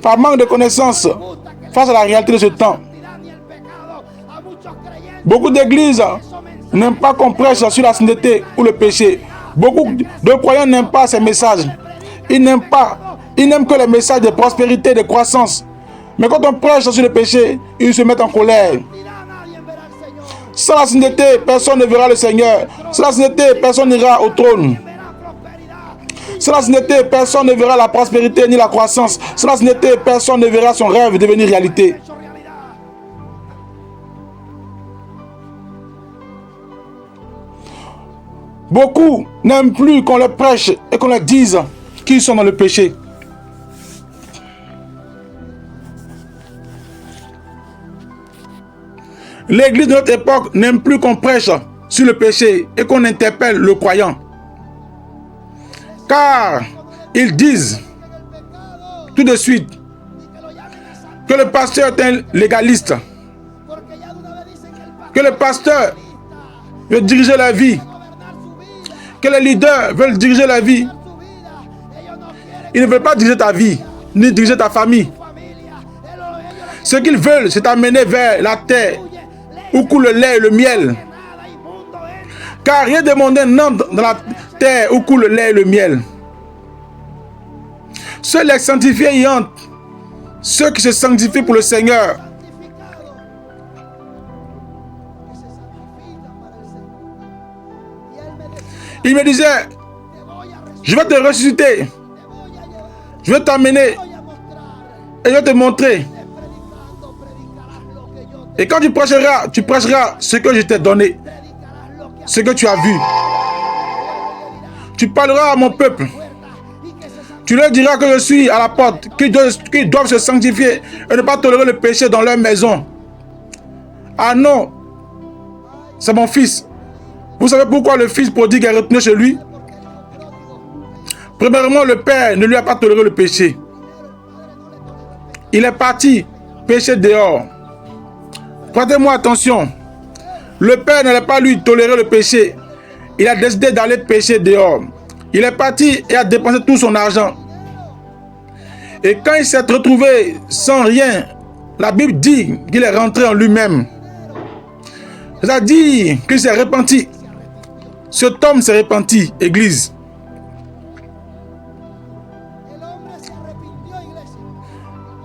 Par manque de connaissance face à la réalité de ce temps. Beaucoup d'églises n'aiment pas qu'on prêche sur la sainteté ou le péché. Beaucoup de croyants n'aiment pas ces messages. Ils n'aiment que les messages de prospérité, de croissance. Mais quand on prêche sur le péché, ils se mettent en colère. Sans la sainteté, personne ne verra le Seigneur. Sans la sainteté, personne n'ira au trône. Sans la sainteté, personne ne verra la prospérité ni la croissance. Sans la sainteté, personne ne verra son rêve devenir réalité. Beaucoup n'aiment plus qu'on leur prêche et qu'on leur dise qu'ils sont dans le péché. L'église de notre époque n'aime plus qu'on prêche sur le péché et qu'on interpelle le croyant. Car ils disent tout de suite que le pasteur est un légaliste, que le pasteur veut diriger la vie, que les leaders veulent diriger la vie. Ils ne veulent pas diriger ta vie, ni diriger ta famille. Ce qu'ils veulent, c'est t'amener vers la terre où coule le lait et le miel. Car rien de mondain n'entre dans la terre où coule le lait et le miel. Seuls les sanctifiés y entrent, ceux qui se sanctifient pour le Seigneur. Il me disait, je vais te ressusciter, je vais t'amener et je vais te montrer. Et quand tu prêcheras ce que je t'ai donné, ce que tu as vu. Tu parleras à mon peuple. Tu leur diras que je suis à la porte, qu'ils doivent se sanctifier et ne pas tolérer le péché dans leur maison. Ah non, c'est mon fils. Vous savez pourquoi le fils prodigue est retenu chez lui? Premièrement, le père ne lui a pas toléré le péché. Il est parti pécher dehors. Prêtez-moi attention. Le père n'allait pas lui tolérer le péché. Il a décidé d'aller pécher dehors. Il est parti et a dépensé tout son argent. Et quand il s'est retrouvé sans rien, la Bible dit qu'il est rentré en lui-même. C'est-à-dire qu'il s'est repenti. Cet homme s'est repenti, Église.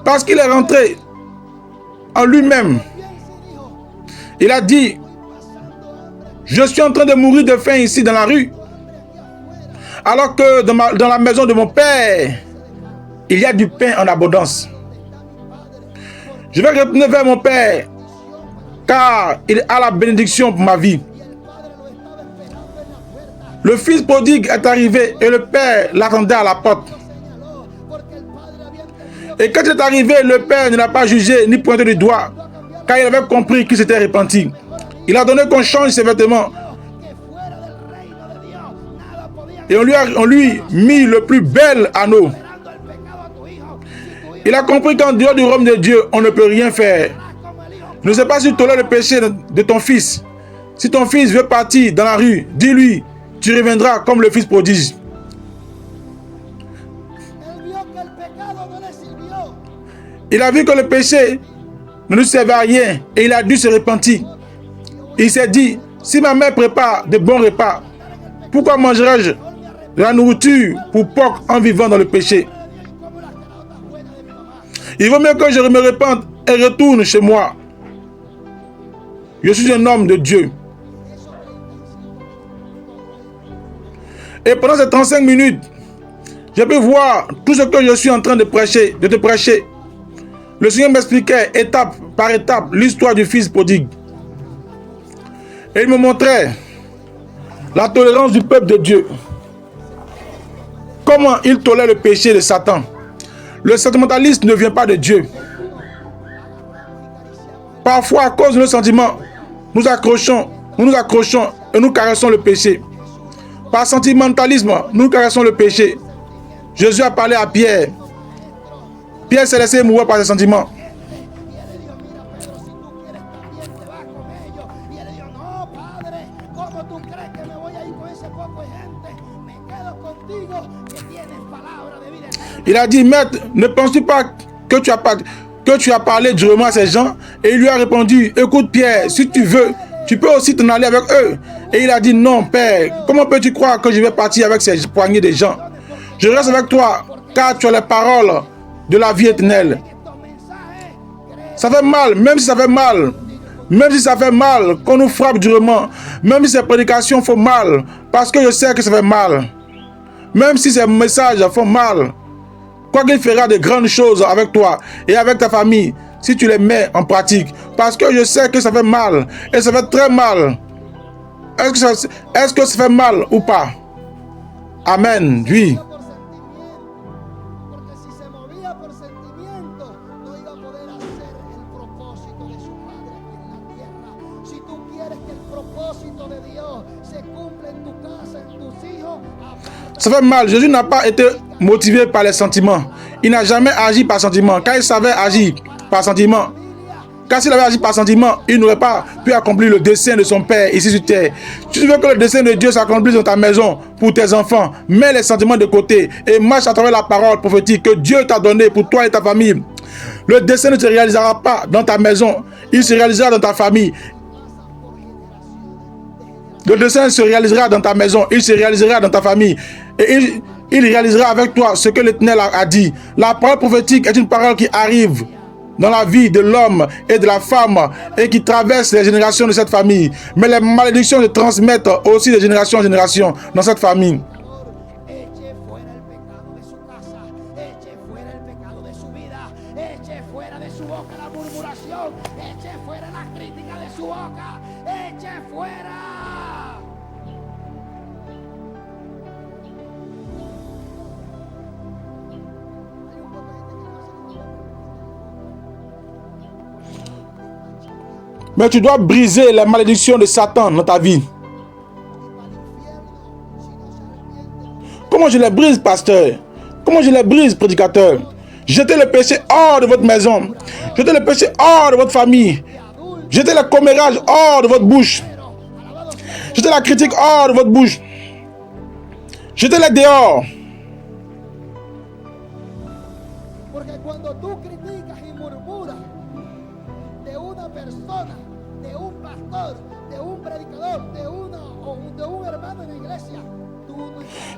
Parce qu'il est rentré en lui-même. Il a dit, je suis en train de mourir de faim ici dans la rue. Alors que dans la maison de mon père, il y a du pain en abondance. Je vais retourner vers mon père, car il a la bénédiction pour ma vie. Le fils prodigue est arrivé et le père l'attendait à la porte. Et quand il est arrivé, le père ne l'a pas jugé ni pointé du doigt, car il avait compris qu'il s'était repenti. Il a donné qu'on change ses vêtements. Et on lui a mis le plus bel anneau. Il a compris qu'en dehors du royaume de Dieu, on ne peut rien faire. Je ne sais pas si tu tolères le péché de ton fils. Si ton fils veut partir dans la rue, dis-lui, tu reviendras comme le fils prodige. Il a vu que le péché ne lui servait à rien et il a dû se repentir. Il s'est dit, si ma mère prépare de bons repas, pourquoi mangerai-je de la nourriture pour porc en vivant dans le péché? Il vaut mieux que je me repente et retourne chez moi. Je suis un homme de Dieu. Et pendant ces 35 minutes, j'ai pu voir tout ce que je suis en train de prêcher, de te prêcher. Le Seigneur m'expliquait étape par étape l'histoire du fils prodigue. Et il me montrait la tolérance du peuple de Dieu. Comment il tolère le péché de Satan. Le sentimentaliste ne vient pas de Dieu. Parfois, à cause de nos sentiments, nous nous accrochons et nous caressons le péché. Par sentimentalisme, nous caressons le péché. Jésus a parlé à Pierre. Pierre s'est laissé mourir par ses sentiments. Il a dit, maître, ne penses-tu pas que tu as parlé durement à ces gens? Et il lui a répondu, écoute Pierre, si tu veux, tu peux aussi t'en aller avec eux. Et il a dit, non Père, comment peux-tu croire que je vais partir avec ces poignées de gens? Je reste avec toi, car tu as les paroles de la vie éternelle. Ça fait mal, même si ça fait mal. Même si ça fait mal, qu'on nous frappe durement. Même si ces prédications font mal, parce que je sais que ça fait mal. Même si ces messages font mal, quoi qu'il fera de grandes choses avec toi et avec ta famille, si tu les mets en pratique. Parce que je sais que ça fait mal, et ça fait très mal. Est-ce que ça fait mal ou pas? Amen, oui. Ça fait mal. Jésus n'a pas été motivé par les sentiments. Il n'a jamais agi par sentiment. Quand il savait agir par sentiment, quand il avait agi par sentiment, il n'aurait pas pu accomplir le dessein de son Père ici sur terre. Si tu veux que le dessein de Dieu s'accomplisse dans ta maison pour tes enfants, mets les sentiments de côté et marche à travers la parole prophétique que Dieu t'a donnée pour toi et ta famille. Le dessein ne se réalisera pas dans ta maison, il se réalisera dans ta famille. Le dessein se réalisera dans ta maison, il se réalisera dans ta famille. Et il réalisera avec toi ce que l'Éternel a dit. La parole prophétique est une parole qui arrive dans la vie de l'homme et de la femme et qui traverse les générations de cette famille. Mais les malédictions se transmettent aussi de génération en génération dans cette famille. Mais tu dois briser les malédictions de Satan dans ta vie. Comment je les brise, pasteur? Comment je les brise, prédicateur? Jetez le péché hors de votre maison. Jetez le péché hors de votre famille. Jetez le commérage hors de votre bouche. Jetez la critique hors de votre bouche. Jetez-les dehors.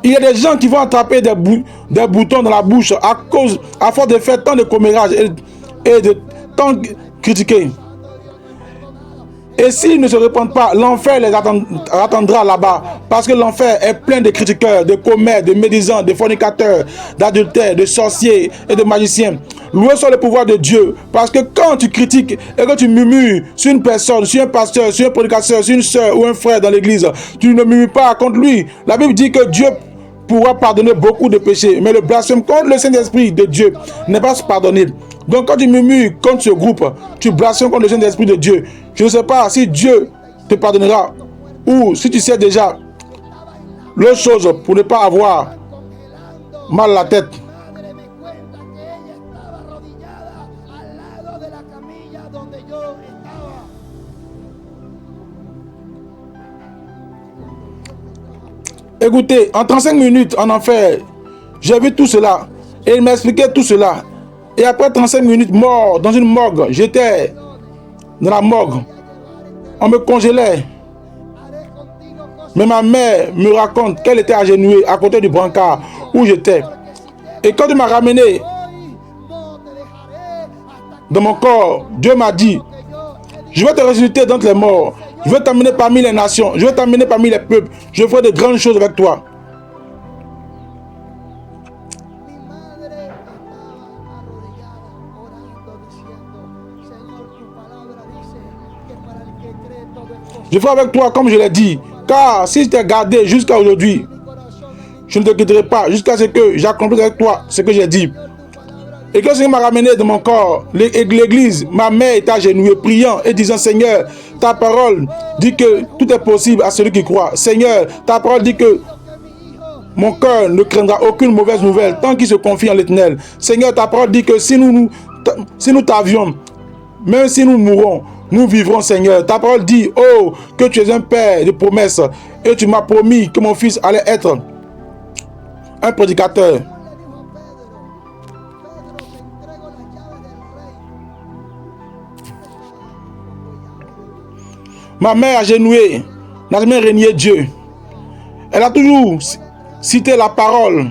Il y a des gens qui vont attraper des boutons dans la bouche à force de faire tant de commérages et de tant critiquer. Et s'ils ne se répandent pas, l'enfer les attendra là-bas. Parce que l'enfer est plein de critiqueurs, de commères, de médisants, de fornicateurs, d'adultères, de sorciers et de magiciens. Loué soit le pouvoir de Dieu. Parce que quand tu critiques et que tu murmures sur une personne, sur un pasteur, sur un prédicateur, sur une soeur ou un frère dans l'église, tu ne murmures pas contre lui. La Bible dit que Dieu pourra pardonner beaucoup de péchés. Mais le blasphème contre le Saint-Esprit de Dieu n'est pas pardonné. Donc quand tu murmures contre ce groupe, tu blasphèmes contre le Saint-Esprit de Dieu. Je ne sais pas si Dieu te pardonnera ou si tu sais déjà l'autre chose pour ne pas avoir mal à la tête. Écoutez, en 35 minutes en enfer, j'ai vu tout cela. Et il m'expliquait tout cela. Et après 35 minutes mort dans une morgue, j'étais dans la morgue. On me congélait. Mais ma mère me raconte qu'elle était agenouillée à côté du brancard où j'étais. Et quand il m'a ramené dans mon corps, Dieu m'a dit, je vais te ressusciter d'entre les morts. Je vais t'amener parmi les nations. Je vais t'amener parmi les peuples. Je ferai de grandes choses avec toi. Je ferai avec toi comme je l'ai dit. Car si je t'ai gardé jusqu'à aujourd'hui, je ne te quitterai pas jusqu'à ce que j'accomplisse avec toi ce que j'ai dit. Et quand le Seigneur m'a ramené de mon corps, l'église, ma mère était agenouillée, priant et disant, Seigneur, ta parole dit que tout est possible à celui qui croit. Seigneur, ta parole dit que mon cœur ne craindra aucune mauvaise nouvelle tant qu'il se confie en l'Éternel. Seigneur, ta parole dit que si nous t'avions, même si nous mourrons, nous vivrons, Seigneur. Ta parole dit, oh, que tu es un père de promesses et tu m'as promis que mon fils allait être un prédicateur. Ma mère agenouillée n'a jamais régné Dieu. Elle a toujours cité la parole.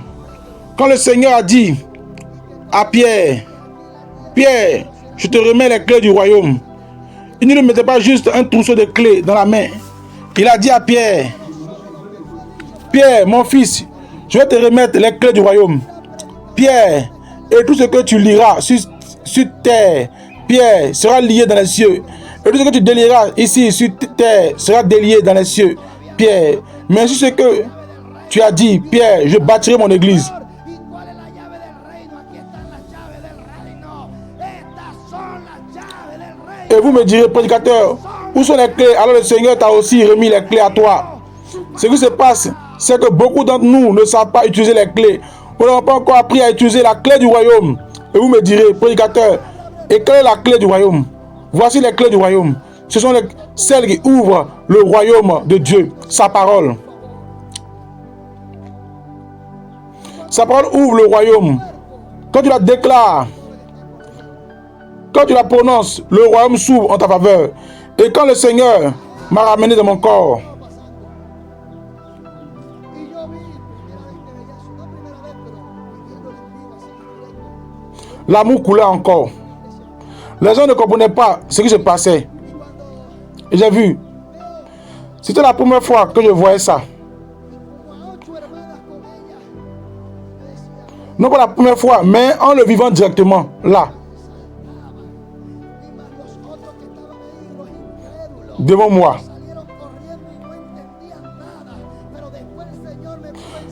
Quand le Seigneur a dit à Pierre, Pierre, je te remets les clés du royaume. Il ne lui mettait pas juste un trousseau de clés dans la main. Il a dit à Pierre, Pierre, mon fils, Je vais te remettre les clés du royaume. Pierre, et tout ce que tu liras sur terre, Pierre, sera lié dans les cieux. Et tout ce que tu délieras ici sur terre sera délié dans les cieux, Pierre. Mais sur ce que tu as dit, Pierre, je bâtirai mon église. Et vous me direz, prédicateur, où sont les clés? Alors le Seigneur t'a aussi remis les clés à toi. Ce qui se passe, c'est que beaucoup d'entre nous ne savent pas utiliser les clés. Nous n'avons pas encore appris à utiliser la clé du royaume. Et vous me direz, prédicateur, et quelle est la clé du royaume? Voici les clés du royaume. Ce sont celles qui ouvrent le royaume de Dieu, sa parole. Sa parole ouvre le royaume. Quand tu la déclares, quand tu la prononces, le royaume s'ouvre en ta faveur. Et quand le Seigneur m'a ramené dans mon corps, l'amour coulait encore. Les gens ne comprenaient pas ce qui se passait. Et j'ai vu. C'était la première fois que je voyais ça. Non pas la première fois, mais en le vivant directement, là. Devant moi.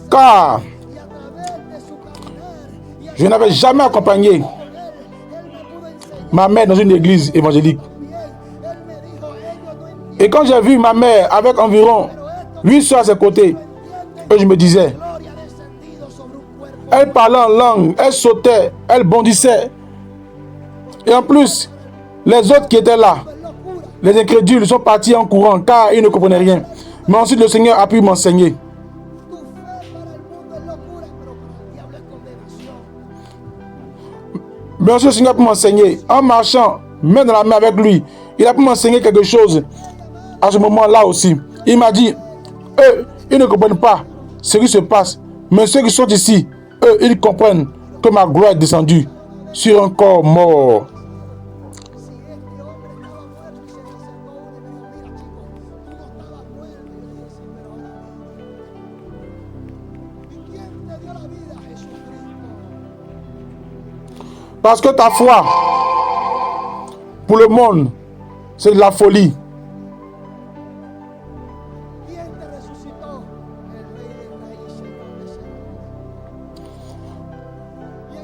Car je n'avais jamais accompagné ma mère dans une église évangélique. Et quand j'ai vu ma mère avec environ 8 soeurs à ses côtés, je me disais, elle parlait en langue, elle sautait, elle bondissait. Et en plus, les autres qui étaient là, les incrédules, sont partis en courant car ils ne comprenaient rien. Mais ensuite, le Seigneur a pu m'enseigner. Mais ensuite, le Seigneur a pu m'enseigner. En marchant, main dans la main avec lui, il a pu m'enseigner quelque chose à ce moment-là aussi. Il m'a dit, eux, ils ne comprennent pas ce qui se passe. Mais ceux qui sont ici, eux, ils comprennent que ma gloire est descendue sur un corps mort. Parce que ta foi, pour le monde, c'est de la folie.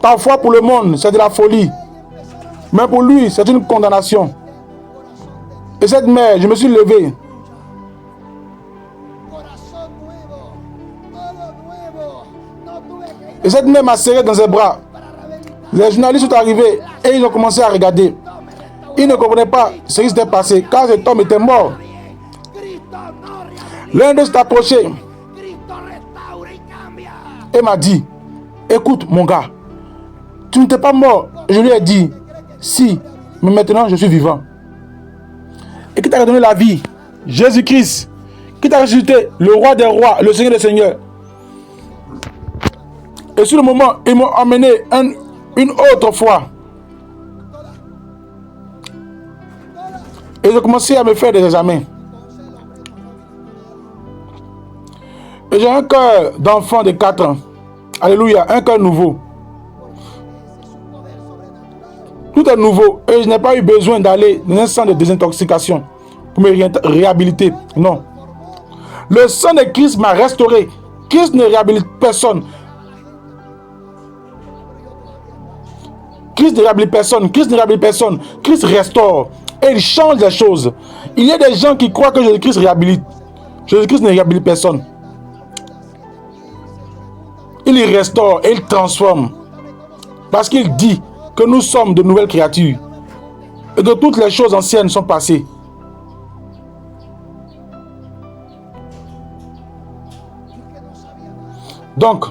Ta foi pour le monde, c'est de la folie. Mais pour lui, c'est une condamnation. Et cette mère, je me suis levé. Et cette mère m'a serré dans ses bras. Les journalistes sont arrivés et ils ont commencé à regarder. Ils ne comprenaient pas ce qui s'était passé car cet homme était mort. L'un d'eux s'est approché et m'a dit, écoute mon gars, tu n'étais pas mort. Je lui ai dit, si, mais maintenant je suis vivant. Et qui t'a redonné la vie? Jésus-Christ. Qui t'a ressuscité? Le roi des rois, le Seigneur des seigneurs. Et sur le moment, ils m'ont emmené une autre fois. Et j'ai commencé à me faire des examens. Et j'ai un cœur d'enfant de 4 ans. Alléluia, un cœur nouveau. Tout est nouveau. Et je n'ai pas eu besoin d'aller dans un centre de désintoxication pour me réhabiliter. Non. Le sang de Christ m'a restauré. Christ ne réhabilite personne. Christ ne réhabilite personne. Christ ne réhabilite personne. Christ restaure. Et il change les choses. Il y a des gens qui croient que Jésus-Christ réhabilite. Jésus-Christ ne réhabilite personne. Il restaure et il transforme. Parce qu'il dit que nous sommes de nouvelles créatures. Et que toutes les choses anciennes sont passées. Donc,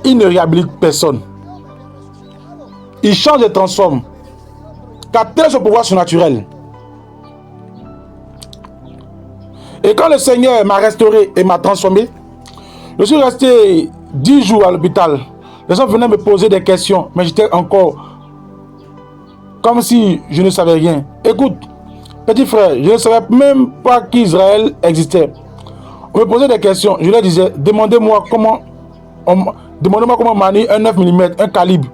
il ne réhabilite personne. Il change et transforme. Car tel est son pouvoir surnaturel. Et quand le Seigneur m'a restauré et m'a transformé, je suis resté 10 jours à l'hôpital. Les gens venaient me poser des questions, mais j'étais encore comme si je ne savais rien. Écoute, petit frère, je ne savais même pas qu'Israël existait. On me posait des questions. Je leur disais, demandez-moi comment Demandez-moi comment manier un 9 mm, un calibre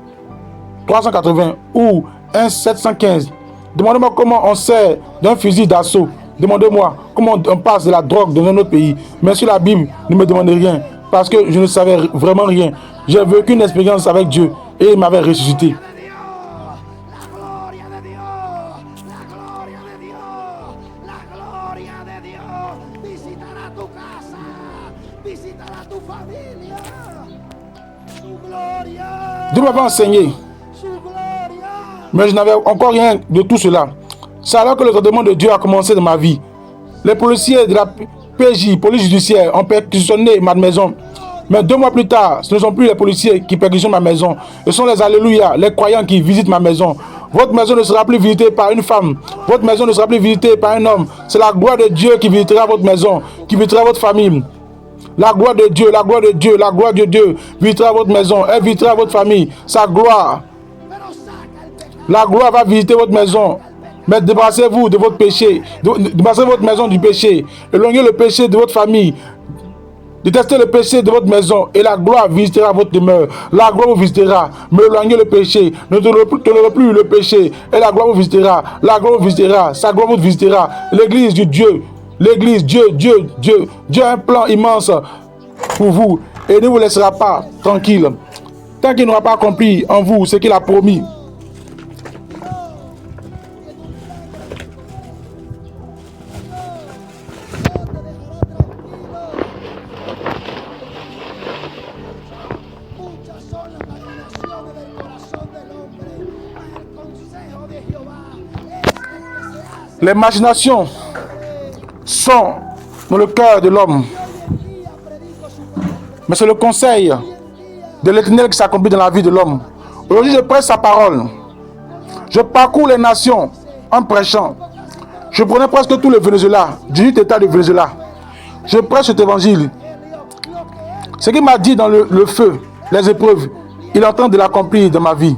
380 ou un 715. Demandez-moi comment on sert d'un fusil d'assaut. Demandez-moi comment on passe de la drogue dans un autre pays. Mais sur la Bible, ne me demandez rien. Parce que je ne savais vraiment rien. J'ai vécu une expérience avec Dieu et il m'avait ressuscité. Dieu m'avait enseigné. Mais je n'avais encore rien de tout cela. C'est alors que le traitement de Dieu a commencé dans ma vie. Les policiers de la PJ, police judiciaire, ont perquisitionné ma maison. Mais 2 mois plus tard, ce ne sont plus les policiers qui perquisitionnent ma maison. Ce sont les alléluia, les croyants qui visitent ma maison. Votre maison ne sera plus visitée par une femme. Votre maison ne sera plus visitée par un homme. C'est la gloire de Dieu qui visitera votre maison, qui visitera votre famille. La gloire de Dieu, la gloire de Dieu, la gloire de Dieu visitera votre maison, elle visitera votre famille. Sa gloire. La gloire va visiter votre maison. Mais débarrassez-vous de votre péché. Débarrassez votre maison du péché. Éloignez le péché de votre famille. Détestez le péché de votre maison et la gloire visitera votre demeure. La gloire vous visitera. Mais éloignez le péché. Ne tolérez plus le péché. Et la gloire vous visitera. La gloire vous visitera. Sa gloire vous visitera. L'église du Dieu. L'église, Dieu. Dieu a un plan immense pour vous. Et ne vous laissera pas tranquille. Tant qu'il n'aura pas accompli en vous ce qu'il a promis. Les machinations sont dans le cœur de l'homme. Mais c'est le conseil de l'Éternel qui s'accomplit dans la vie de l'homme. Aujourd'hui, je prêche sa parole. Je parcours les nations en prêchant. Je prenais presque tout le Venezuela, du état du Venezuela. Je prêche cet évangile. Ce qu'il m'a dit dans le feu, les épreuves, il est en train de l'accomplir dans ma vie.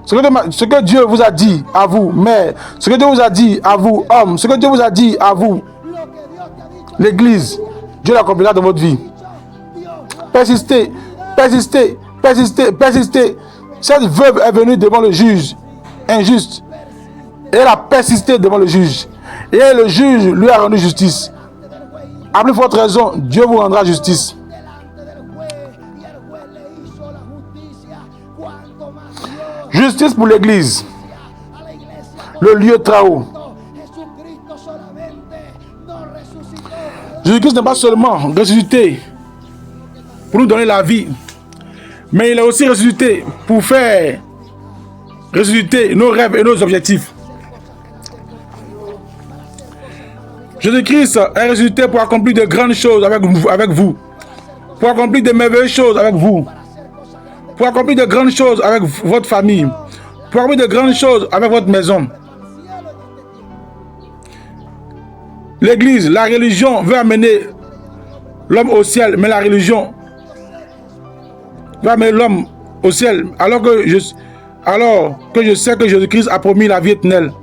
Ce que Dieu vous a dit à vous, mère, ce que Dieu vous a dit à vous, homme, ce que Dieu vous a dit à vous, l'église, Dieu l'accomplira dans votre vie. Persistez, persistez, persistez, persistez. Cette veuve est venue devant le juge injuste. Et elle a persisté devant le juge. Et le juge lui a rendu justice. À plus forte raison, Dieu vous rendra justice. Justice pour l'église. Le lieu très haut. Jésus-Christ n'est pas seulement ressuscité pour nous donner la vie, mais il est aussi ressuscité pour faire ressusciter nos rêves et nos objectifs. Jésus-Christ est ressuscité pour accomplir de grandes choses avec vous, pour accomplir de merveilleuses choses avec vous, pour accomplir de grandes choses avec votre famille, pour accomplir de grandes choses avec votre maison. L'église, la religion veut amener l'homme au ciel, mais la religion veut amener l'homme au ciel, alors que je sais que Jésus-Christ a promis la vie éternelle.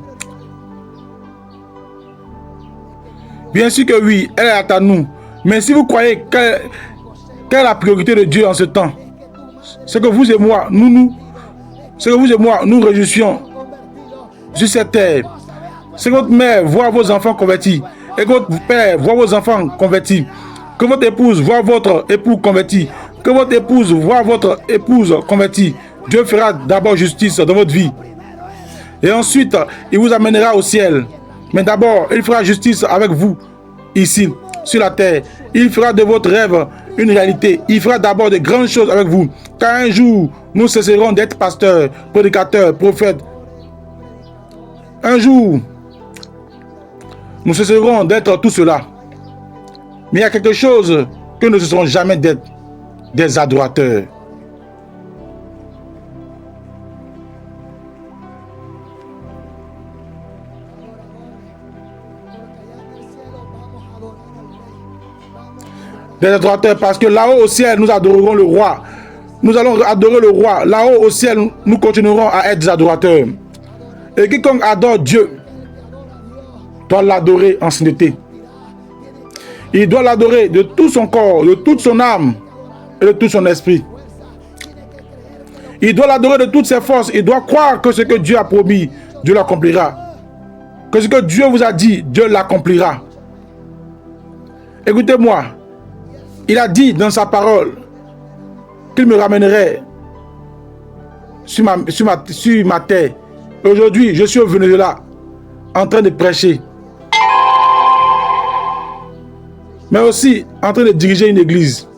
Bien sûr que oui, elle est à nous. Mais si vous croyez quelle est la priorité de Dieu en ce temps, c'est que vous et moi, nous réjouissions sur cette terre. C'est que votre mère voit vos enfants convertis et que votre père voit vos enfants convertis. Que votre épouse voit votre époux converti. Que votre épouse voit votre épouse convertie. Dieu fera d'abord justice dans votre vie. Et ensuite, il vous amènera au ciel. Mais d'abord, il fera justice avec vous, ici, sur la terre. Il fera de votre rêve une réalité. Il fera d'abord de grandes choses avec vous. Car un jour, nous cesserons d'être pasteurs, prédicateurs, prophètes. Un jour, nous cesserons d'être tout cela. Mais il y a quelque chose que nous ne cesserons jamais d'être, des adorateurs. Des adorateurs, parce que là-haut au ciel, nous adorerons le roi. Nous allons adorer le roi. Là-haut au ciel, nous continuerons à être des adorateurs. Et quiconque adore Dieu doit l'adorer en sainteté. Il doit l'adorer de tout son corps, de toute son âme et de tout son esprit. Il doit l'adorer de toutes ses forces. Il doit croire que ce que Dieu a promis, Dieu l'accomplira. Que ce que Dieu vous a dit, Dieu l'accomplira. Écoutez-moi. Il a dit dans sa parole qu'il me ramènerait sur ma terre. Aujourd'hui, je suis au Venezuela en train de prêcher. Mais aussi en train de diriger une église.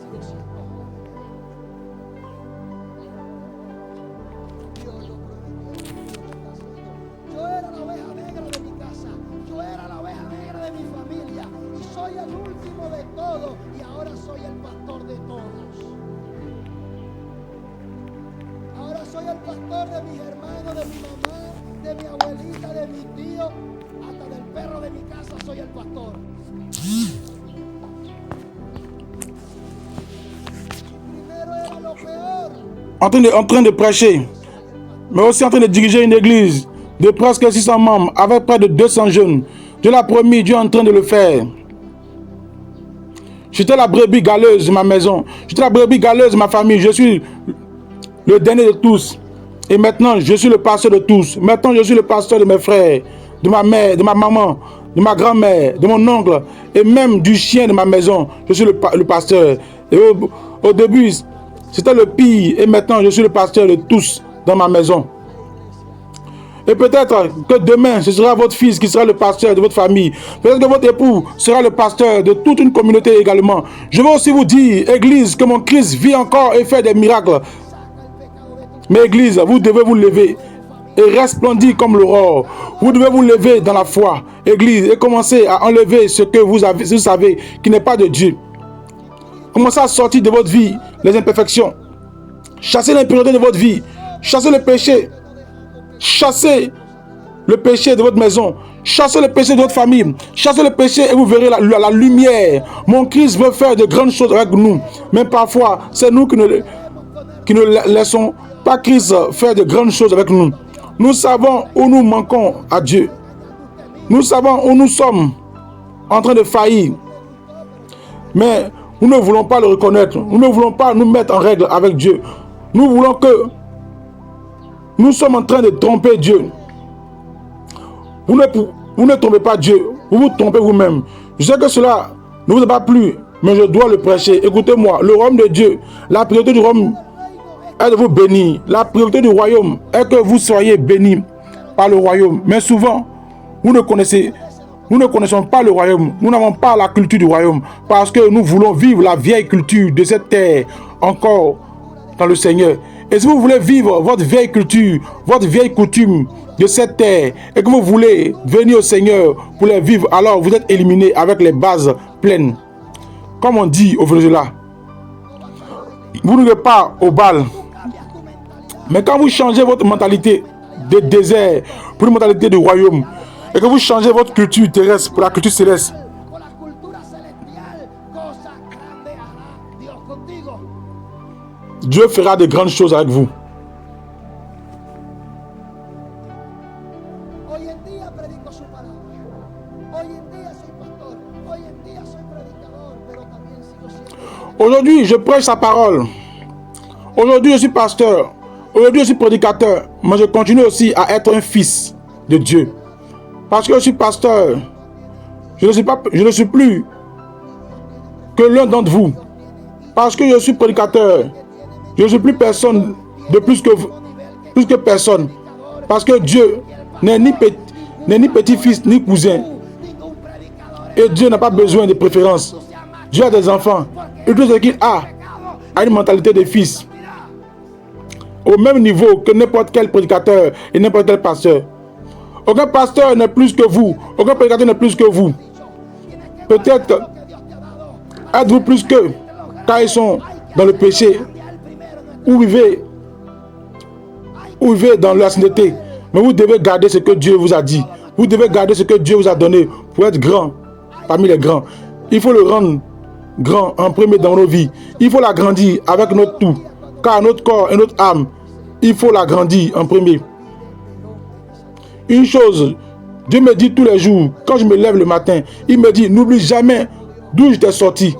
En train de prêcher, mais aussi en train de diriger une église de presque 600 membres avec près de 200 jeunes. Dieu l'a promis, Dieu est en train de le faire. J'étais la brebis galeuse de ma maison. J'étais la brebis galeuse de ma famille. Je suis le dernier de tous. Et maintenant, je suis le pasteur de tous. Maintenant, je suis le pasteur de mes frères, de ma mère, de ma maman, de ma grand-mère, de mon oncle et même du chien de ma maison. Je suis le pasteur. Et au début, c'était le pire. Et maintenant, je suis le pasteur de tous dans ma maison. Et peut-être que demain, ce sera votre fils qui sera le pasteur de votre famille. Peut-être que votre époux sera le pasteur de toute une communauté également. Je veux aussi vous dire, Église, que mon Christ vit encore et fait des miracles. Mais Église, vous devez vous lever et resplendir comme l'aurore. Vous devez vous lever dans la foi, Église, et commencer à enlever ce que vous savez qui n'est pas de Dieu. Commencez à sortir de votre vie les imperfections. Chassez l'impureté de votre vie. Chassez le péché. Chassez le péché de votre maison. Chassez le péché de votre famille. Chassez le péché et vous verrez la lumière. Mon Christ veut faire de grandes choses avec nous. Mais parfois, c'est nous qui ne laissons pas Christ faire de grandes choses avec nous. Nous savons où nous manquons à Dieu. Nous savons où nous sommes en train de faillir. Mais nous ne voulons pas le reconnaître. Nous ne voulons pas nous mettre en règle avec Dieu. Nous voulons que nous sommes en train de tromper Dieu. Vous ne trompez pas Dieu. Vous vous trompez vous-même. Je sais que cela ne vous a pas plu, mais je dois le prêcher. Écoutez-moi, le royaume de Dieu, la priorité du royaume est de vous bénir. La priorité du royaume est que vous soyez bénis par le royaume. Mais souvent, nous ne connaissons pas le royaume. Nous n'avons pas la culture du royaume. Parce que nous voulons vivre la vieille culture de cette terre encore dans le Seigneur. Et si vous voulez vivre votre vieille culture, votre vieille coutume de cette terre, et que vous voulez venir au Seigneur pour les vivre, alors vous êtes éliminé avec les bases pleines. Comme on dit au Venezuela, vous n'irez pas au bal. Mais quand vous changez votre mentalité de désert pour une mentalité du royaume, et que vous changez votre culture terrestre pour la culture céleste, Dieu fera de grandes choses avec vous. Aujourd'hui, je prêche sa parole. Aujourd'hui, je suis pasteur. Aujourd'hui, je suis prédicateur. Mais je continue aussi à être un fils de Dieu. Parce que je suis pasteur. Je ne suis plus que l'un d'entre vous. Parce que je suis prédicateur. Je ne suis plus personne de plus que personne. Parce que Dieu n'est ni petit-fils ni cousin. Et Dieu n'a pas besoin de préférence. Dieu a des enfants. Et tout ce qu'il a une mentalité de fils. Au même niveau que n'importe quel prédicateur et n'importe quel pasteur. Aucun pasteur n'est plus que vous. Aucun prédicateur n'est plus que vous. Peut-être êtes-vous plus qu'eux quand ils sont dans le péché. Ou vivez dans la sainteté. Mais vous devez garder ce que Dieu vous a dit. Vous devez garder ce que Dieu vous a donné pour être grand parmi les grands. Il faut le rendre grand en premier dans nos vies. Il faut l'agrandir avec notre tout. Car notre corps et notre âme, il faut l'agrandir en premier. Une chose, Dieu me dit tous les jours, quand je me lève le matin, il me dit, n'oublie jamais d'où je t'ai sorti.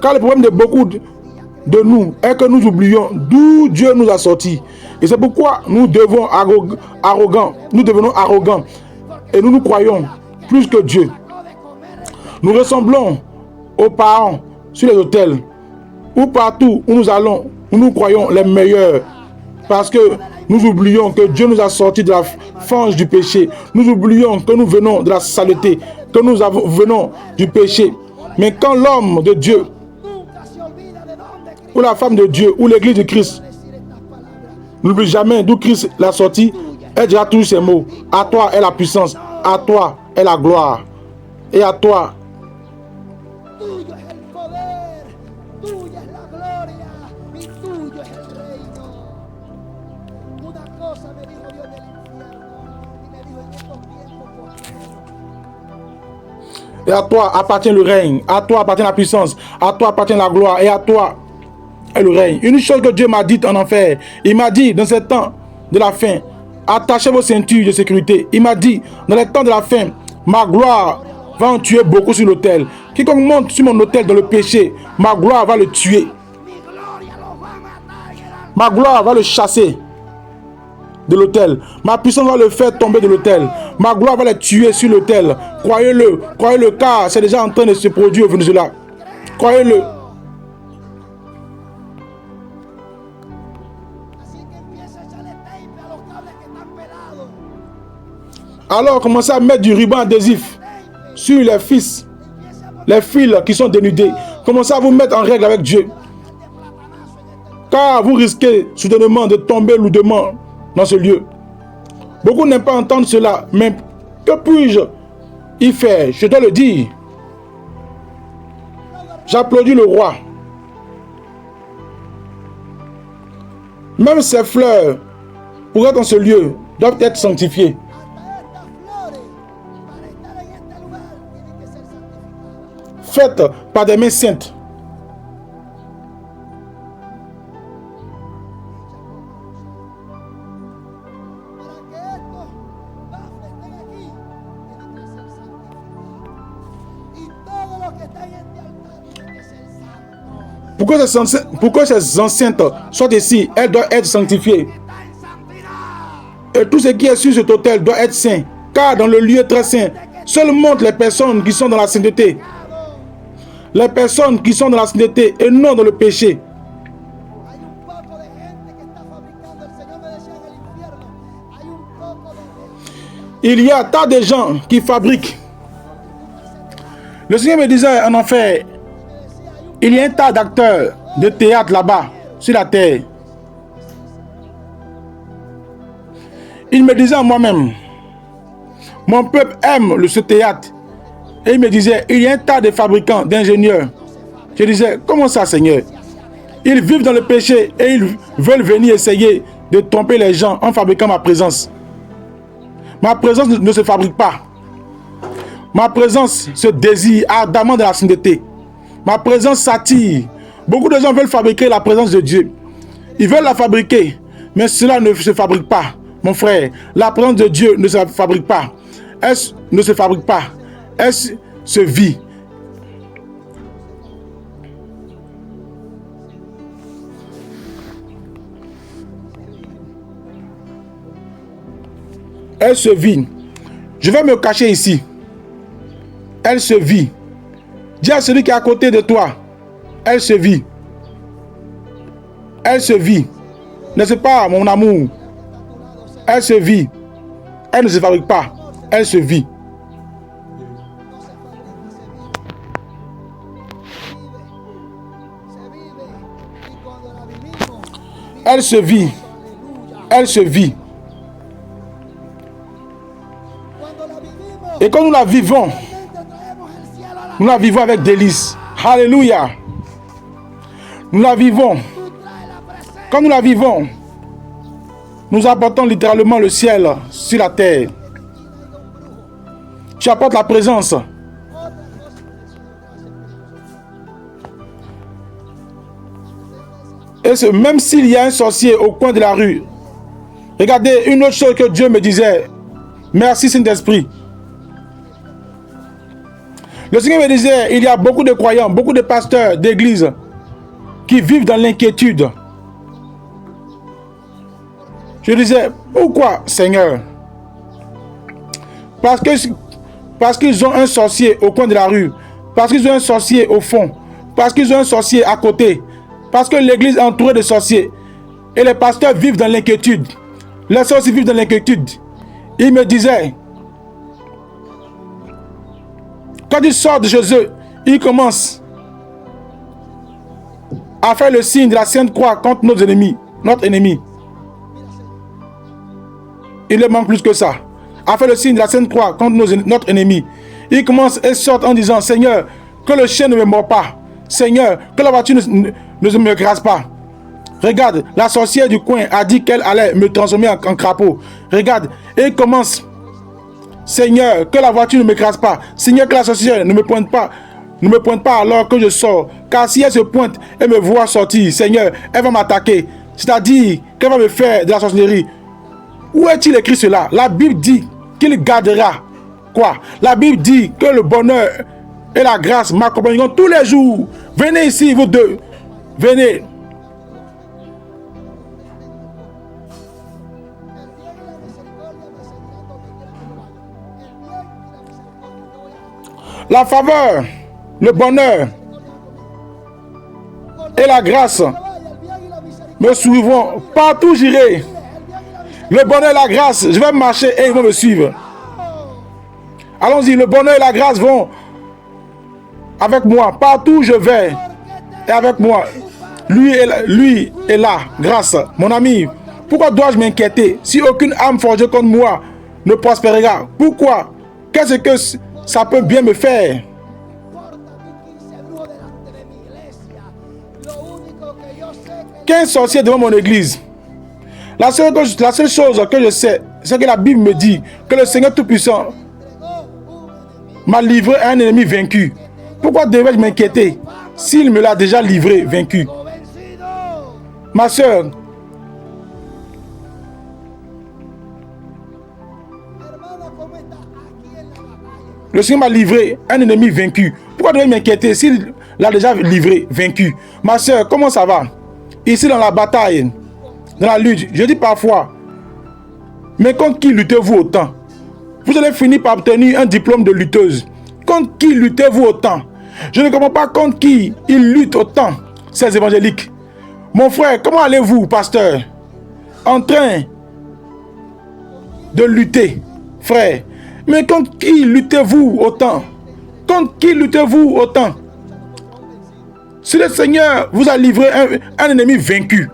Car le problème de beaucoup de nous est que nous oublions d'où Dieu nous a sortis. Et c'est pourquoi nous devenons arrogants et nous nous croyons plus que Dieu. Nous ressemblons aux parents sur les autels ou partout où nous allons, où nous croyons les meilleurs parce que nous oublions que Dieu nous a sortis de la fange du péché. Nous oublions que nous venons de la saleté, que nous venons du péché. Mais quand l'homme de Dieu ou la femme de Dieu ou l'église de Christ n'oublie jamais d'où Christ l'a sorti, elle dira toujours ces mots. À toi est la puissance, à toi est la gloire, et à toi et à toi appartient le règne, à toi appartient la puissance, à toi appartient la gloire, et à toi est le règne. Une chose que Dieu m'a dit en enfer, il m'a dit dans ce temps de la fin, attachez vos ceintures de sécurité. Il m'a dit dans les temps de la fin, ma gloire va en tuer beaucoup sur l'autel. Quiconque monte sur mon autel dans le péché, ma gloire va le tuer. Ma gloire va le chasser de l'autel. Ma puissance va le faire tomber de l'autel. Ma gloire va le tuer sur l'autel. Croyez-le, croyez-le, car c'est déjà en train de se produire au Venezuela. Croyez-le. Alors commencez à mettre du ruban adhésif sur les fils, les fils qui sont dénudés. Commencez à vous mettre en règle avec Dieu. Car vous risquez soudainement de tomber lourdement dans ce lieu. Beaucoup n'aiment pas entendre cela, mais que puis-je y faire? Je dois le dire. J'applaudis le roi. Même ces fleurs, pour être dans ce lieu, doivent être sanctifiées. Faites par des mains saintes. Pour que ces enceintes soient ici, elles doivent être sanctifiées. Et tout ce qui est sur cet autel doit être saint. Car dans le lieu très saint, seules montent les personnes qui sont dans la sainteté. Les personnes qui sont dans la sainteté et non dans le péché. Il y a tant de gens qui fabriquent. Le Seigneur me disait en enfer, il y a un tas d'acteurs de théâtre là-bas, sur la terre. Il me disait à moi-même, mon peuple aime ce théâtre. Et il me disait, il y a un tas de fabricants, d'ingénieurs. Je disais, comment ça, Seigneur? Ils vivent dans le péché et ils veulent venir essayer de tromper les gens en fabriquant ma présence. Ma présence ne se fabrique pas. Ma présence se désire ardemment de la sainteté. Ma présence s'attire. Beaucoup de gens veulent fabriquer la présence de Dieu. Ils veulent la fabriquer, mais cela ne se fabrique pas. Mon frère, la présence de Dieu ne se fabrique pas. Elle ne se fabrique pas. Elle se vit. Elle se vit. Je vais me cacher ici. Elle se vit. Dis à celui qui est à côté de toi. Elle se vit. Elle se vit. N'est-ce pas, mon amour? Elle se vit. Elle ne se fabrique pas. Elle se vit. Elle se vit. Elle se vit. Et quand nous la vivons avec délice. Alléluia. Nous la vivons. Quand nous la vivons, nous apportons littéralement le ciel sur la terre. Tu apportes la présence. Et même s'il y a un sorcier au coin de la rue, regardez une autre chose que Dieu me disait. Merci Saint-Esprit. Le Seigneur me disait, il y a beaucoup de croyants, beaucoup de pasteurs d'église qui vivent dans l'inquiétude. Je disais, pourquoi, Seigneur? Parce qu'ils ont un sorcier au coin de la rue. Parce qu'ils ont un sorcier au fond. Parce qu'ils ont un sorcier à côté. Parce que l'église est entourée de sorciers. Et les pasteurs vivent dans l'inquiétude. Les sorciers vivent dans l'inquiétude. Il me disait, quand ils sortent de chez eux, ils commencent à faire le signe de la Sainte Croix contre nos ennemis, notre ennemi. Il leur manque plus que ça. À faire le signe de la Sainte Croix contre notre ennemi. Ils commencent et sortent en disant, Seigneur, que le chien ne me mord pas. Seigneur, que la voiture ne me grasse pas. Regarde, la sorcière du coin a dit qu'elle allait me transformer en crapaud. Regarde, et il commence. Seigneur, que la voiture ne m'écrase pas. Seigneur, que la sorcière ne me pointe pas alors que je sors. Car si elle se pointe et me voit sortir, Seigneur, elle va m'attaquer. C'est-à-dire qu'elle va me faire de la sorcellerie. Où est-il écrit cela? La Bible dit qu'il gardera. Quoi? La Bible dit que le bonheur et la grâce m'accompagneront tous les jours. Venez ici, vous deux. Venez. La faveur, le bonheur et la grâce me suivront. Partout j'irai. Le bonheur et la grâce, je vais marcher et ils vont me suivre. Allons-y, le bonheur et la grâce vont avec moi. Partout où je vais et avec moi. Lui est là, grâce. Mon ami, pourquoi dois-je m'inquiéter si aucune âme forgée contre moi ne prospérera? Pourquoi? Qu'est-ce que ça peut bien me faire? Qu'un sorcier devant mon église. La seule chose que je sais, c'est que la Bible me dit que le Seigneur Tout-Puissant m'a livré à un ennemi vaincu. Pourquoi devais-je m'inquiéter s'il me l'a déjà livré, vaincu? Ma soeur, le Seigneur m'a livré un ennemi vaincu. Pourquoi devais-je m'inquiéter s'il l'a déjà livré, vaincu? Ma soeur, comment ça va? Ici dans la bataille, dans la lutte, je dis parfois, mais contre qui luttez-vous autant? Vous allez finir par obtenir un diplôme de lutteuse. Contre qui luttez-vous autant? Je ne comprends pas contre qui ils luttent autant, ces évangéliques. Mon frère, comment allez-vous, pasteur? En train de lutter, frère. Mais contre qui luttez-vous autant? Contre qui luttez-vous autant? Si le Seigneur vous a livré un ennemi vaincu,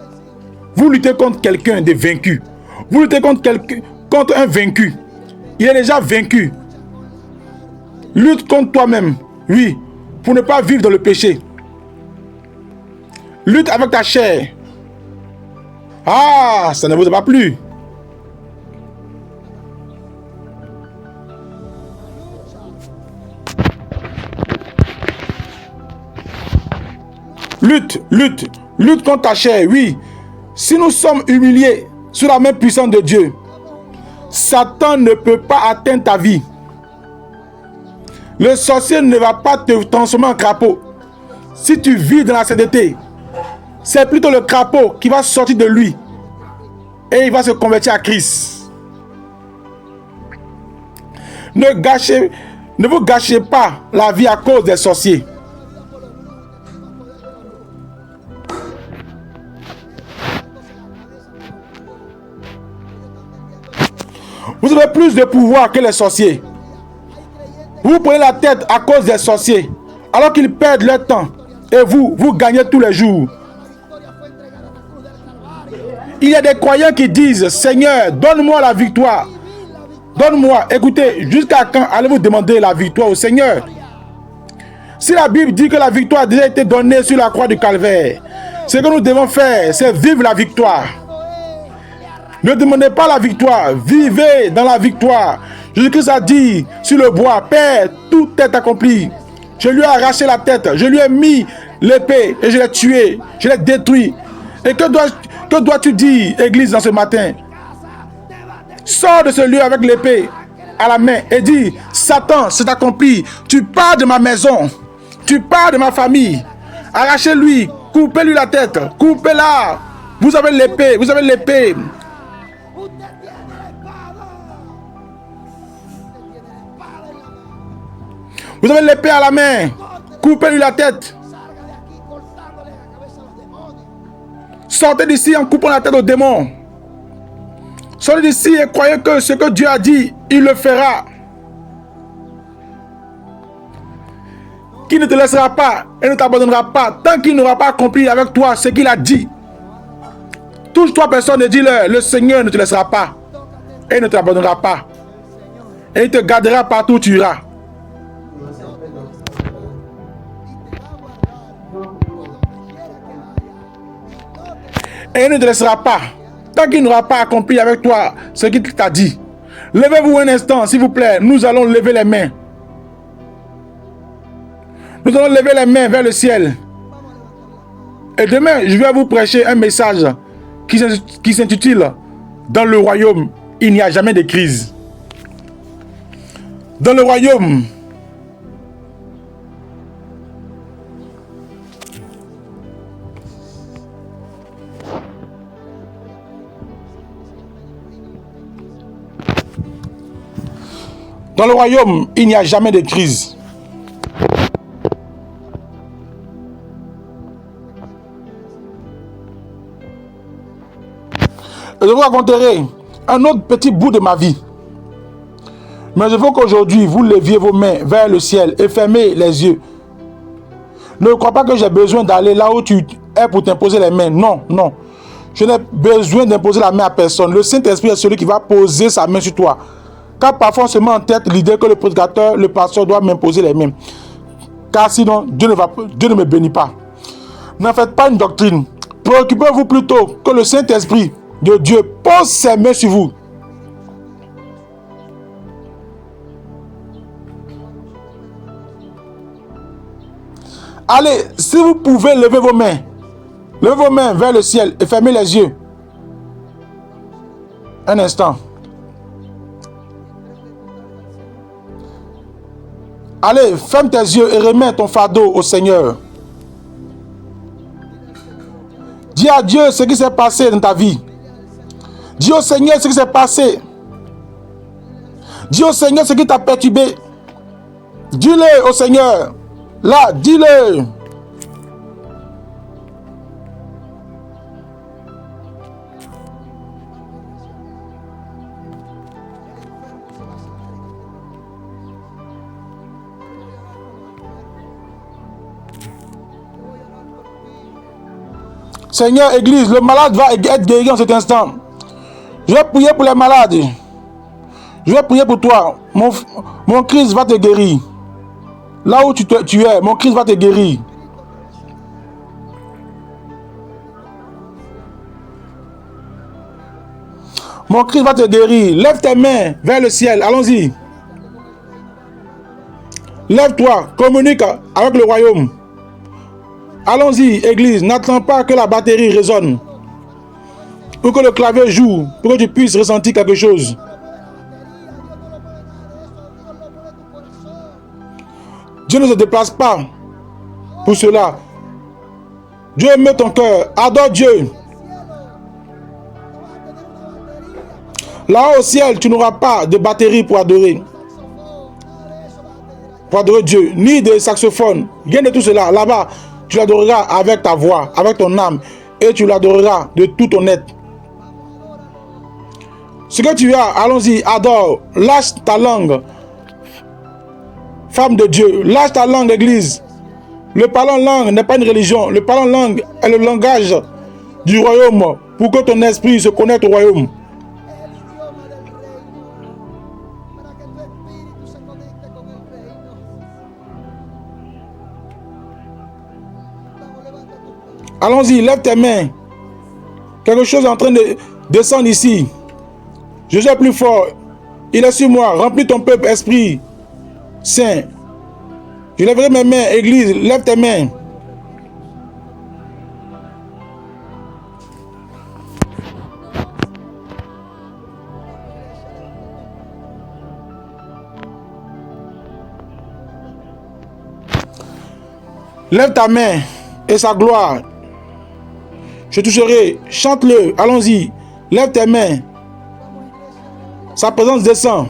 vous luttez contre quelqu'un de vaincu. Vous luttez contre un vaincu. Il est déjà vaincu. Lutte contre toi-même, oui, pour ne pas vivre dans le péché. Lutte avec ta chair. Ah, ça ne vous a pas plu. Lutte contre ta chair, oui. Si nous sommes humiliés sous la main puissante de Dieu, Satan ne peut pas atteindre ta vie. Le sorcier ne va pas te transformer en crapaud. Si tu vis dans la sainteté, c'est plutôt le crapaud qui va sortir de lui et il va se convertir à Christ. Ne vous gâchez pas la vie à cause des sorciers. Vous avez plus de pouvoir que les sorciers. Vous prenez la tête à cause des sorciers, alors qu'ils perdent leur temps. Et vous gagnez tous les jours. Il y a des croyants qui disent, Seigneur, donne-moi la victoire. Donne-moi. Écoutez, jusqu'à quand allez-vous demander la victoire au Seigneur? Si la Bible dit que la victoire a déjà été donnée sur la croix du Calvaire, ce que nous devons faire, c'est vivre la victoire. Ne demandez pas la victoire, vivez dans la victoire. Jésus-Christ a dit sur le bois, Père, tout est accompli. Je lui ai arraché la tête, je lui ai mis l'épée et je l'ai tué, je l'ai détruit. Et que dois-tu dire, Église, dans ce matin? Sors de ce lieu avec l'épée à la main et dis, Satan, c'est accompli. Tu pars de ma maison, tu pars de ma famille. Arrachez-lui Coupez-lui la tête. Coupez-la. Vous avez l'épée. Vous avez l'épée. Vous avez l'épée à la main. Coupez-lui la tête. Sortez d'ici en coupant la tête aux démons. Sortez d'ici et croyez que ce que Dieu a dit, il le fera. Qui ne te laissera pas et ne t'abandonnera pas tant qu'il n'aura pas accompli avec toi ce qu'il a dit. Touche-toi personne et dis-leur, le Seigneur ne te laissera pas et ne t'abandonnera pas. Et il te gardera partout où tu iras. Et il ne te laissera pas tant qu'il n'aura pas accompli avec toi ce qu'il t'a dit. Levez-vous un instant, s'il vous plaît. Nous allons lever les mains. Nous allons lever les mains vers le ciel. Et demain, je vais vous prêcher un message qui s'intitule « Dans le royaume, il n'y a jamais de crise ». Dans le royaume, il n'y a jamais de crise. Je vous raconterai un autre petit bout de ma vie. Mais je veux qu'aujourd'hui, vous leviez vos mains vers le ciel et fermez les yeux. Ne crois pas que j'ai besoin d'aller là où tu es pour t'imposer les mains. Non, non. Je n'ai besoin d'imposer la main à personne. Le Saint-Esprit est celui qui va poser sa main sur toi. Car parfois on se met en tête l'idée que le prédicateur, le pasteur doit m'imposer les mains. Car sinon, Dieu ne me bénit pas. N'en faites pas une doctrine. Préoccupez-vous plutôt que le Saint-Esprit de Dieu pose ses mains sur vous. Allez, si vous pouvez lever vos mains vers le ciel et fermez les yeux. Un instant. Allez, ferme tes yeux et remets ton fardeau au Seigneur. Dis à Dieu ce qui s'est passé dans ta vie. Dis au Seigneur ce qui s'est passé. Dis au Seigneur ce qui t'a perturbé. Dis-le au Seigneur. Là, dis-le. Seigneur, Église, le malade va être guéri en cet instant. Je vais prier pour les malades. Je vais prier pour toi. Mon Christ va te guérir. Là où tu es, mon Christ va te guérir. Mon Christ va te guérir. Lève tes mains vers le ciel. Allons-y. Lève-toi. Communique avec le royaume. Allons-y, Église. N'attends pas que la batterie résonne. Pour que le clavier joue. Pour que tu puisses ressentir quelque chose. Dieu ne se déplace pas pour cela. Dieu aime ton cœur. Adore Dieu. Là-haut au ciel, tu n'auras pas de batterie pour adorer. Pour adorer Dieu. Ni de saxophone. Rien de tout cela. Là-bas, tu l'adoreras avec ta voix, avec ton âme. Et tu l'adoreras de tout ton être. Ce que tu as, allons-y, adore. Lâche ta langue. Femme de Dieu, lâche ta langue, Église. Le parlant langue n'est pas une religion. Le parlant langue est le langage du royaume pour que ton esprit se connecte au royaume. Allons-y, lève tes mains. Quelque chose est en train de descendre ici. Je suis plus fort. Il est sur moi. Remplis ton peuple, Esprit Saint. Je lèverai mes mains. Église, lève tes mains. Lève ta main et sa gloire Je toucherai. Chante-le. Allons-y. Lève tes mains. Sa présence descend.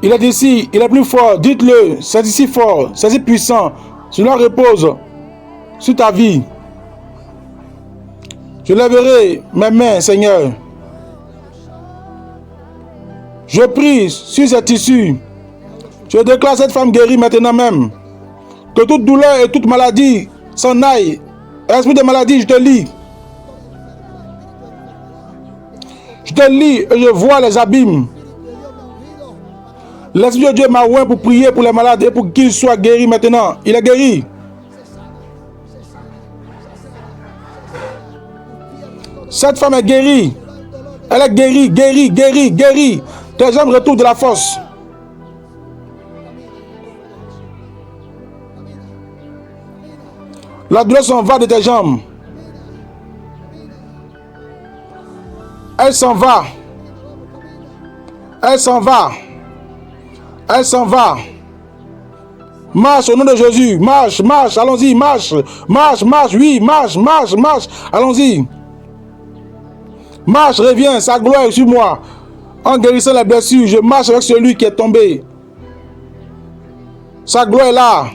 Il est ici, il est plus fort, dites-le, c'est ici fort, c'est ici puissant, cela repose sur ta vie. Je lèverai mes mains, Seigneur. Je prie sur ces tissus. Je déclare cette femme guérie maintenant même. Que toute douleur et toute maladie s'en aille. Esprit de maladie, je te lis. Je te lis et je vois les abîmes. L'Esprit de Dieu m'a oint pour prier pour les malades et pour qu'ils soient guéris maintenant. Il est guéri. Cette femme est guérie. Elle est guérie, guérie, guérie, guérie. Tes jambes retournent de la force. La douleur s'en va de tes jambes. Elle s'en va. Elle s'en va. Elle s'en va. Marche au nom de Jésus. Marche, marche, allons-y, marche. Marche, marche, oui, marche, marche, marche. Allons-y. Marche, reviens, sa gloire est sur moi. En guérissant les blessures, je marche avec celui qui est tombé. Sa gloire est là.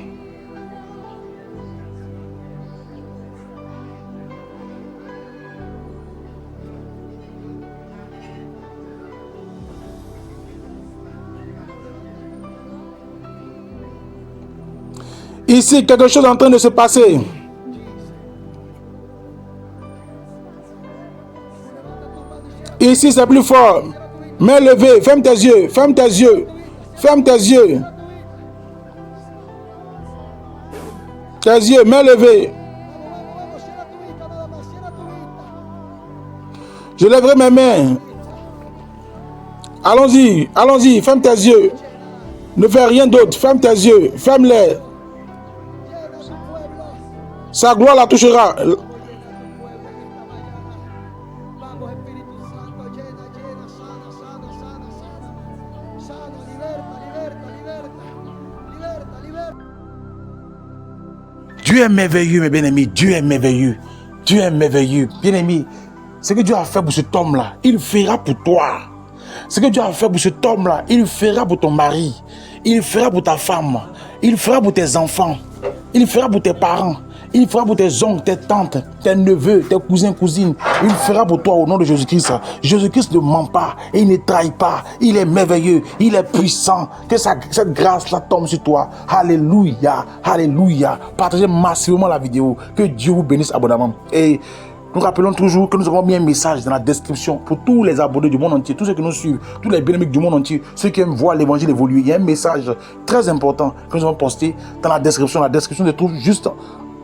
Ici, quelque chose est en train de se passer. Ici, c'est plus fort. Main levée, ferme tes yeux, ferme tes yeux, ferme tes yeux. Tes yeux, main levée. Je lèverai mes mains. Allons-y, allons-y, ferme tes yeux. Ne fais rien d'autre, ferme tes yeux, ferme-les. Sa gloire la touchera. Dieu est merveilleux, mes bien-aimés. Dieu est merveilleux. Dieu est merveilleux. Bien-aimé, ce que Dieu a fait pour cet homme-là, il fera pour toi. Ce que Dieu a fait pour cet homme-là, il fera pour ton mari. Il fera pour ta femme. Il fera pour tes enfants. Il fera pour tes parents. Il fera pour tes oncles, tes tantes, tes neveux, tes cousins, cousines. Il fera pour toi au nom de Jésus-Christ. Jésus-Christ ne ment pas et il ne trahit pas. Il est merveilleux, il est puissant. Que cette grâce-là tombe sur toi. Alléluia, alléluia. Partagez massivement la vidéo. Que Dieu vous bénisse abondamment. Et nous rappelons toujours que nous avons mis un message dans la description pour tous les abonnés du monde entier, tous ceux qui nous suivent, tous les bénéfices du monde entier, ceux qui aiment voir l'évangile évoluer. Il y a un message très important que nous avons posté dans la description. La description se trouve juste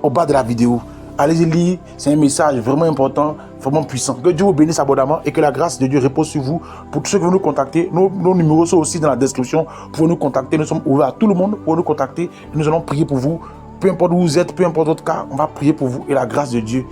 au bas de la vidéo. Allez-y lire, c'est un message vraiment important, vraiment puissant. Que Dieu vous bénisse abondamment et que la grâce de Dieu repose sur vous. Pour tous ceux qui veulent nous contacter, nos numéros sont aussi dans la description. Vous pouvez nous contacter, nous sommes ouverts à tout le monde pour nous contacter. Et nous allons prier pour vous. Peu importe où vous êtes, peu importe votre cas, on va prier pour vous et la grâce de Dieu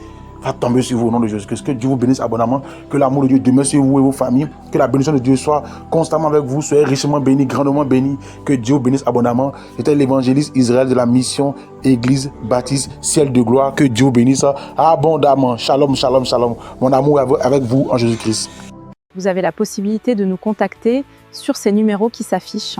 va tomber sur vous au nom de Jésus. Que Dieu vous bénisse abondamment, que l'amour de Dieu demeure sur vous et vos familles, que la bénédiction de Dieu soit constamment avec vous, soyez richement bénis, grandement bénis, que Dieu vous bénisse abondamment. J'étais l'évangéliste Israël de la mission Église Baptiste Ciel de Gloire. Que Dieu vous bénisse abondamment. Shalom, shalom, shalom. Mon amour avec vous en Jésus-Christ. Vous avez la possibilité de nous contacter sur ces numéros qui s'affichent.